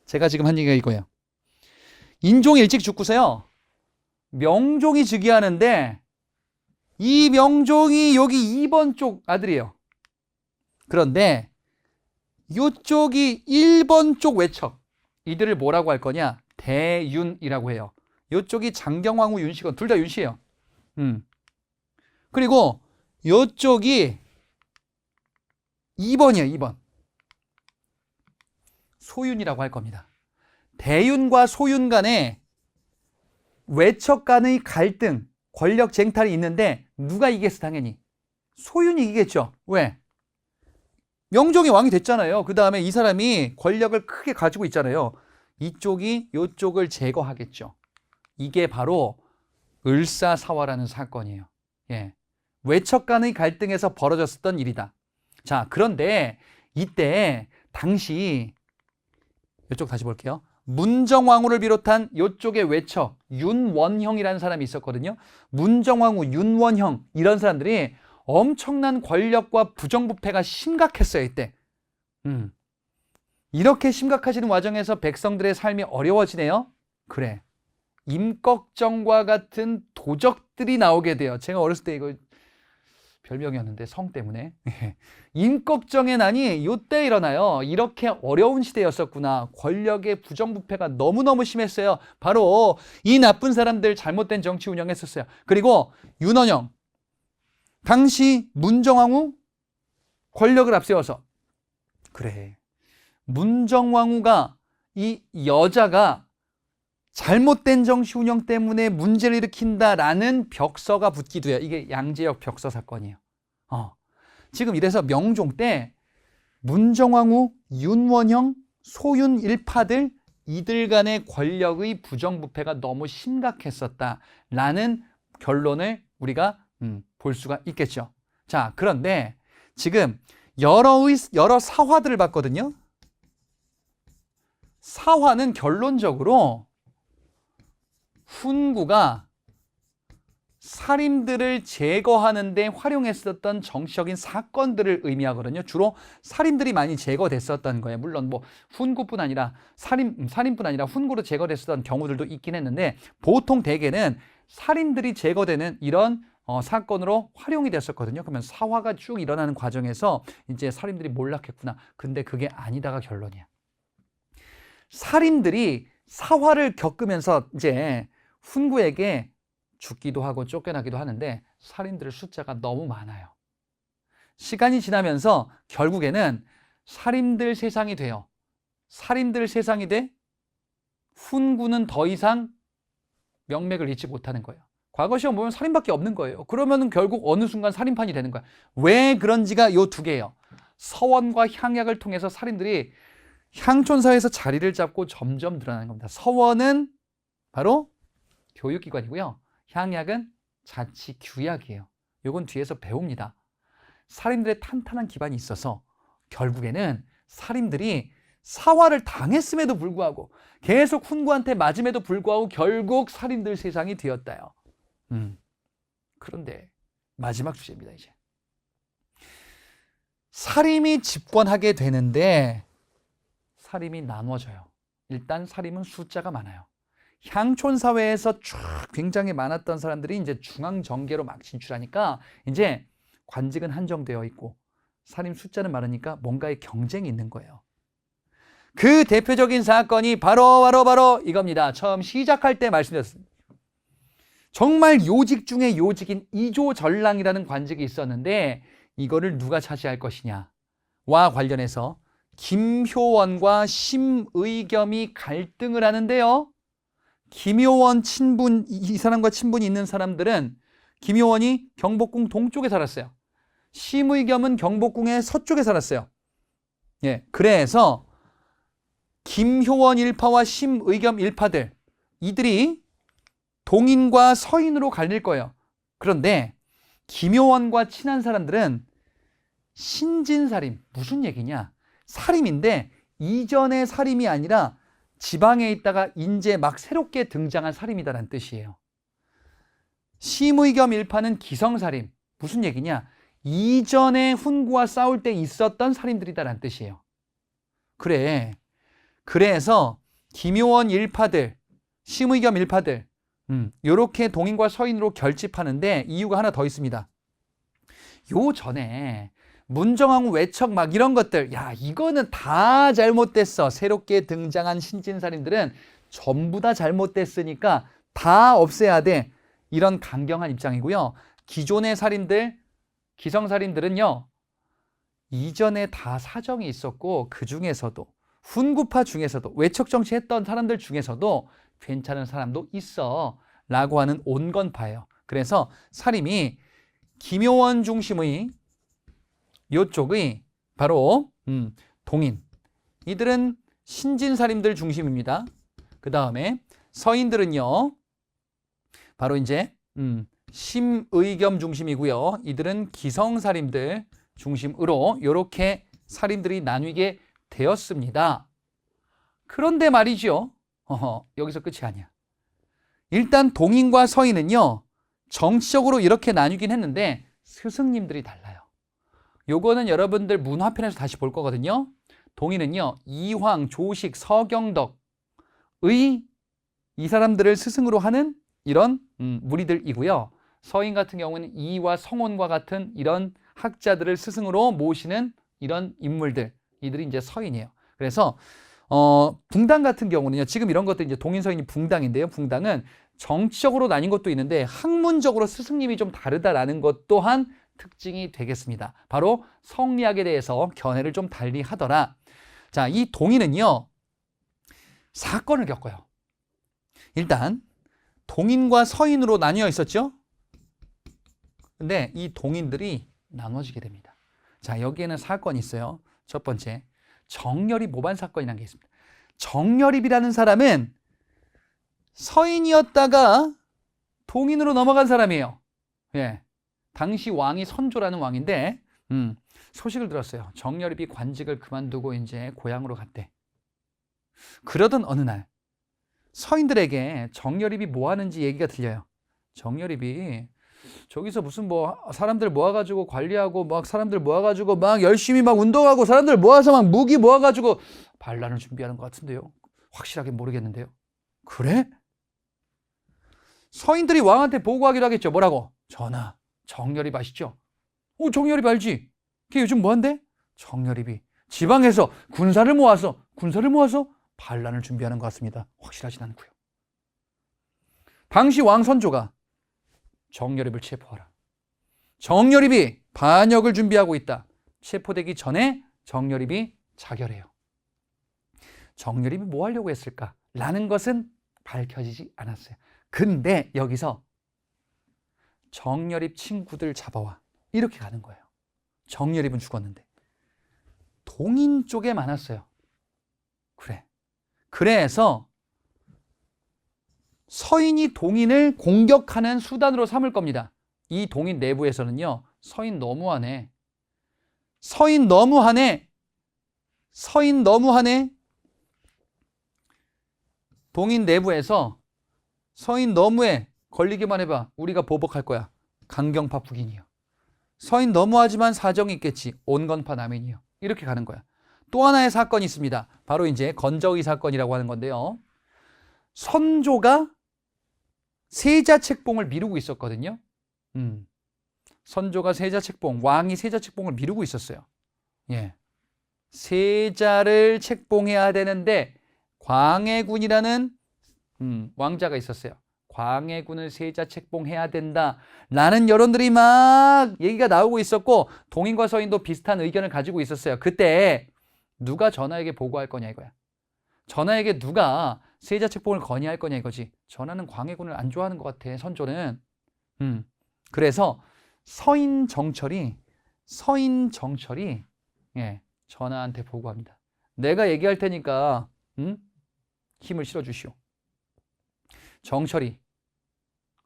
[SPEAKER 1] 제가 지금 한 얘기가 이거예요. 인종이 일찍 죽고서요. 명종이 즉위하는데 이 명종이 여기 2번 쪽 아들이에요. 그런데 이쪽이 1번 쪽 외척. 이들을 뭐라고 할 거냐? 대윤이라고 해요. 이쪽이 장경왕후 윤씨건 둘 다 윤씨예요. 그리고 이쪽이 2번이에요. 2번. 소윤이라고 할 겁니다. 대윤과 소윤 간에 외척 간의 갈등, 권력 쟁탈이 있는데 누가 이겼어? 당연히 소윤이 이기겠죠. 왜? 명종이 왕이 됐잖아요. 그 다음에 이 사람이 권력을 크게 가지고 있잖아요. 이쪽이 이쪽을 제거하겠죠. 이게 바로 을사사화라는 사건이에요. 외척 간의 갈등에서 벌어졌었던 일이다. 자, 그런데 이때 당시 이쪽 다시 볼게요. 문정왕후를 비롯한 이쪽의 외척 윤원형이라는 사람이 있었거든요. 문정왕후, 윤원형 이런 사람들이 엄청난 권력과 부정부패가 심각했어요. 이때. 이렇게 심각해지는 과정에서 백성들의 삶이 어려워지네요. 그래. 임꺽정과 같은 도적들이 나오게 돼요. 제가 어렸을 때 이거 별명이었는데 성 때문에. 임꺽정의 난이 이때 일어나요. 이렇게 어려운 시대였었구나. 권력의 부정부패가 너무너무 심했어요. 바로 이 나쁜 사람들 잘못된 정치 운영했었어요. 그리고 윤원형. 당시 문정왕후 권력을 앞세워서 그래. 문정왕후가 이 여자가 잘못된 정치 운영 때문에 문제를 일으킨다라는 벽서가 붙기도 해요. 이게 양재역 벽서 사건이에요. 지금 이래서 명종 때 문정왕후, 윤원형, 소윤 일파들 이들 간의 권력의 부정부패가 너무 심각했었다라는 결론을 우리가 볼 수가 있겠죠. 자, 그런데 지금 여러 사화들을 봤거든요. 사화는 결론적으로 훈구가 살인들을 제거하는 데 활용했었던 정치적인 사건들을 의미하거든요. 주로 살인들이 많이 제거됐었던 거예요. 물론 뭐 훈구뿐 아니라 살인뿐 아니라 훈구로 제거됐었던 경우들도 있긴 했는데 보통 대개는 살인들이 제거되는 이런 사건으로 활용이 됐었거든요. 그러면 사화가 쭉 일어나는 과정에서 이제 살인들이 몰락했구나. 근데 그게 아니다가 결론이야. 살인들이 사화를 겪으면서 이제 훈구에게 죽기도 하고 쫓겨나기도 하는데 살인들의 숫자가 너무 많아요. 시간이 지나면서 결국에는 살인들 세상이 돼요. 살인들 세상이 돼 훈구는 더 이상 명맥을 잇지 못하는 거예요. 과거 시험 보면 살인밖에 없는 거예요. 그러면 결국 어느 순간 살인판이 되는 거야. 왜 그런지가 요 두 개예요. 서원과 향약을 통해서 살인들이 향촌사회에서 자리를 잡고 점점 늘어나는 겁니다. 서원은 바로 교육기관이고요. 향약은 자치 규약이에요. 요건 뒤에서 배웁니다. 살인들의 탄탄한 기반이 있어서 결국에는 살인들이 사화를 당했음에도 불구하고 계속 훈구한테 맞음에도 불구하고 결국 살인들 세상이 되었다요. 그런데 마지막 주제입니다. 이제 살인이 집권하게 되는데 살인이 나눠져요. 일단 살인은 숫자가 많아요. 향촌 사회에서 쭉 굉장히 많았던 사람들이 이제 중앙 정계로 막 진출하니까 이제 관직은 한정되어 있고 살인 숫자는 많으니까 뭔가의 경쟁이 있는 거예요. 그 대표적인 사건이 바로 이겁니다. 처음 시작할 때 말씀드렸습니다. 정말 요직 중에 요직인 이조전랑이라는 관직이 있었는데 이거를 누가 차지할 것이냐와 관련해서 김효원과 심의겸이 갈등을 하는데요. 김효원 친분, 이 사람과 친분이 있는 사람들은 김효원이 경복궁 동쪽에 살았어요. 심의겸은 경복궁의 서쪽에 살았어요. 예, 그래서 김효원 일파와 심의겸 일파들, 이들이 동인과 서인으로 갈릴 거예요. 그런데 김효원과 친한 사람들은 신진살임, 무슨 얘기냐? 살임인데 이전의 살임이 아니라 지방에 있다가 이제 막 새롭게 등장한 살임이다라는 뜻이에요. 심의겸 일파는 기성살임, 무슨 얘기냐? 이전에 훈구와 싸울 때 있었던 살인들이다라는 뜻이에요. 그래서 김효원 일파들, 심의겸 일파들 요렇게 동인과 서인으로 결집하는데 이유가 하나 더 있습니다. 요 전에 문정왕후 외척 막 이런 것들, 야 이거는 다 잘못됐어. 새롭게 등장한 신진살인들은 전부 다 잘못됐으니까 다 없애야 돼. 이런 강경한 입장이고요. 기존의 살인들, 기성살인들은요, 이전에 다 사정이 있었고 그 중에서도 훈구파 중에서도 외척 정치했던 사람들 중에서도 괜찮은 사람도 있어 라고 하는 온건파예요. 그래서 살임이 김효원 중심의 요쪽의 바로 동인, 이들은 신진살인들 중심입니다. 그 다음에 서인들은요 바로 이제 심의겸 중심이고요. 이들은 기성살인들 중심으로 이렇게 살인들이 나뉘게 되었습니다. 그런데 말이죠. 여기서 끝이 아니야. 일단 동인과 서인은요 정치적으로 이렇게 나뉘긴 했는데 스승님들이 달라요. 요거는 여러분들 문화편에서 다시 볼 거거든요. 동인은요 이황, 조식, 서경덕의 이 사람들을 스승으로 하는 이런 무리들이고요. 서인 같은 경우는 이와 성원과 같은 이런 학자들을 스승으로 모시는 이런 인물들, 이들이 이제 서인이에요. 그래서 붕당 같은 경우는요, 지금 이런 것도 이제 동인 서인이 붕당인데요. 붕당은 정치적으로 나뉜 것도 있는데 학문적으로 스승님이 좀 다르다라는 것 또한 특징이 되겠습니다. 바로 성리학에 대해서 견해를 좀 달리 하더라. 자, 이 동인은요 사건을 겪어요. 일단 동인과 서인으로 나뉘어 있었죠. 근데 이 동인들이 나눠지게 됩니다. 자, 여기에는 사건이 있어요. 첫 번째, 정열입 모반 사건이라는 게 있습니다. 정열입이라는 사람은 서인이었다가 동인으로 넘어간 사람이에요. 예, 당시 왕이 선조라는 왕인데 소식을 들었어요. 정열입이 관직을 그만두고 이제 고향으로 갔대. 그러던 어느 날 서인들에게 정열입이 뭐 하는지 얘기가 들려요. 정열입이 저기서 무슨 뭐 사람들 모아가지고 관리하고 막 사람들 모아가지고 막 열심히 막 운동하고 사람들 모아서 막 무기 모아가지고 반란을 준비하는 것 같은데요. 확실하게 모르겠는데요. 그래? 서인들이 왕한테 보고하기로 하겠죠. 뭐라고? 전하, 정여립 아시죠? 정여립 알지? 걔 요즘 뭐 한대? 정여립이 지방에서 군사를 모아서 반란을 준비하는 것 같습니다. 확실하진 않고요. 당시 왕 선조가 정여립을 체포하라. 정여립이 반역을 준비하고 있다. 체포되기 전에 정여립이 자결해요. 정여립이 뭐 하려고 했을까? 라는 것은 밝혀지지 않았어요. 근데 여기서 정여립 친구들 잡아와. 이렇게 가는 거예요. 정여립은 죽었는데. 동인 쪽에 많았어요. 그래. 그래서 서인이 동인을 공격하는 수단으로 삼을 겁니다. 이 동인 내부에서는요. 서인 너무하네. 동인 내부에서 서인 너무해. 걸리기만 해봐. 우리가 보복할 거야. 강경파 북인이요. 서인 너무하지만 사정이 있겠지. 온건파 남인이요. 이렇게 가는 거야. 또 하나의 사건이 있습니다. 바로 이제 건저의 사건이라고 하는 건데요. 선조가 세자책봉을 미루고 있었거든요. 선조가 세자책봉, 왕이 세자책봉을 미루고 있었어요. 예. 세자를 책봉해야 되는데 광해군이라는 왕자가 있었어요. 광해군을 세자 책봉해야 된다라는 여론들이 막 얘기가 나오고 있었고 동인과 서인도 비슷한 의견을 가지고 있었어요. 그때 누가 전하에게 보고할 거냐 이거야. 전하에게 누가 세자 책봉을 건의할 거냐 이거지. 전하는 광해군을 안 좋아하는 것 같아, 선조는. 그래서 서인 정철이 예, 전하한테 보고합니다. 내가 얘기할 테니까 힘을 실어주시오. 정철이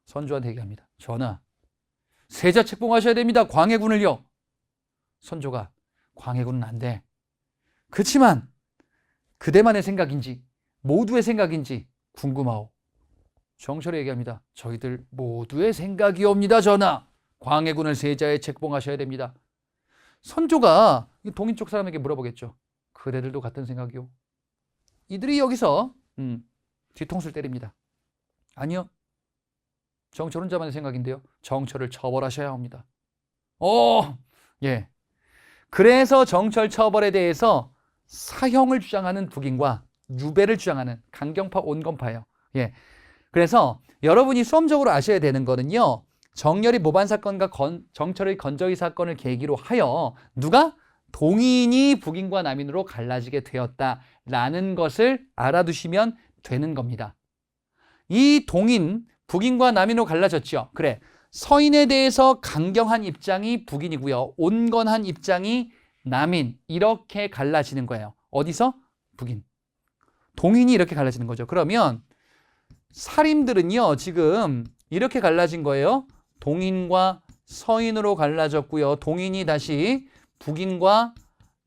[SPEAKER 1] 선조한테 얘기합니다. 전하, 세자 책봉하셔야 됩니다. 광해군을요. 선조가 광해군은 안 돼. 그렇지만 그대만의 생각인지 모두의 생각인지 궁금하오. 정철이 얘기합니다. 저희들 모두의 생각이옵니다. 전하, 광해군을 세자에 책봉하셔야 됩니다. 선조가 동인 쪽 사람에게 물어보겠죠. 그대들도 같은 생각이오? 이들이 여기서 뒤통수를 때립니다. 아니요. 정철 혼자만의 생각인데요. 정철을 처벌하셔야 합니다. 예. 그래서 정철 처벌에 대해서 사형을 주장하는 북인과 유배를 주장하는 강경파 온건파예요. 예. 그래서 여러분이 수험적으로 아셔야 되는 거는요. 정여립 모반 사건과 정철의 건저의 사건을 계기로 하여 누가? 동인이 북인과 남인으로 갈라지게 되었다라는 것을 알아두시면 되는 겁니다. 이 동인, 북인과 남인으로 갈라졌죠. 그래, 서인에 대해서 강경한 입장이 북인이고요. 온건한 입장이 남인, 이렇게 갈라지는 거예요. 어디서? 북인. 동인이 이렇게 갈라지는 거죠. 그러면 사림들은요, 지금 이렇게 갈라진 거예요. 동인과 서인으로 갈라졌고요. 동인이 다시 북인과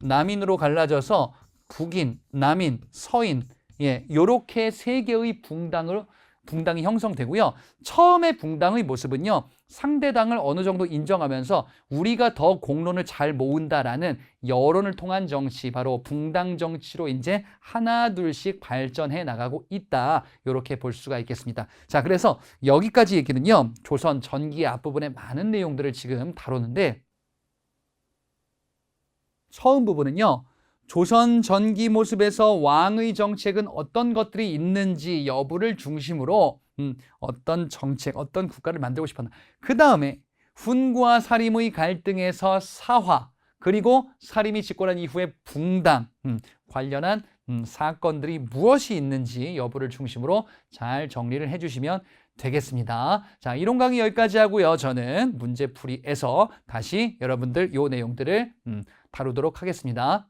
[SPEAKER 1] 남인으로 갈라져서 북인, 남인, 서인, 예, 요렇게 세 개의 붕당이 형성되고요. 처음에 붕당의 모습은요, 상대당을 어느 정도 인정하면서 우리가 더 공론을 잘 모은다라는 여론을 통한 정치, 바로 붕당 정치로 이제 하나 둘씩 발전해 나가고 있다. 이렇게 볼 수가 있겠습니다. 자, 그래서 여기까지 얘기는요, 조선 전기의 앞부분에 많은 내용들을 지금 다루는데, 처음 부분은요, 조선 전기 모습에서 왕의 정책은 어떤 것들이 있는지 여부를 중심으로 어떤 정책, 어떤 국가를 만들고 싶었나. 그 다음에 훈과 사림의 갈등에서 사화, 그리고 사림이 집권한 이후에 붕당 관련한 사건들이 무엇이 있는지 여부를 중심으로 잘 정리를 해주시면 되겠습니다. 자, 이론 강의 여기까지 하고요. 저는 문제풀이에서 다시 여러분들 이 내용들을 다루도록 하겠습니다.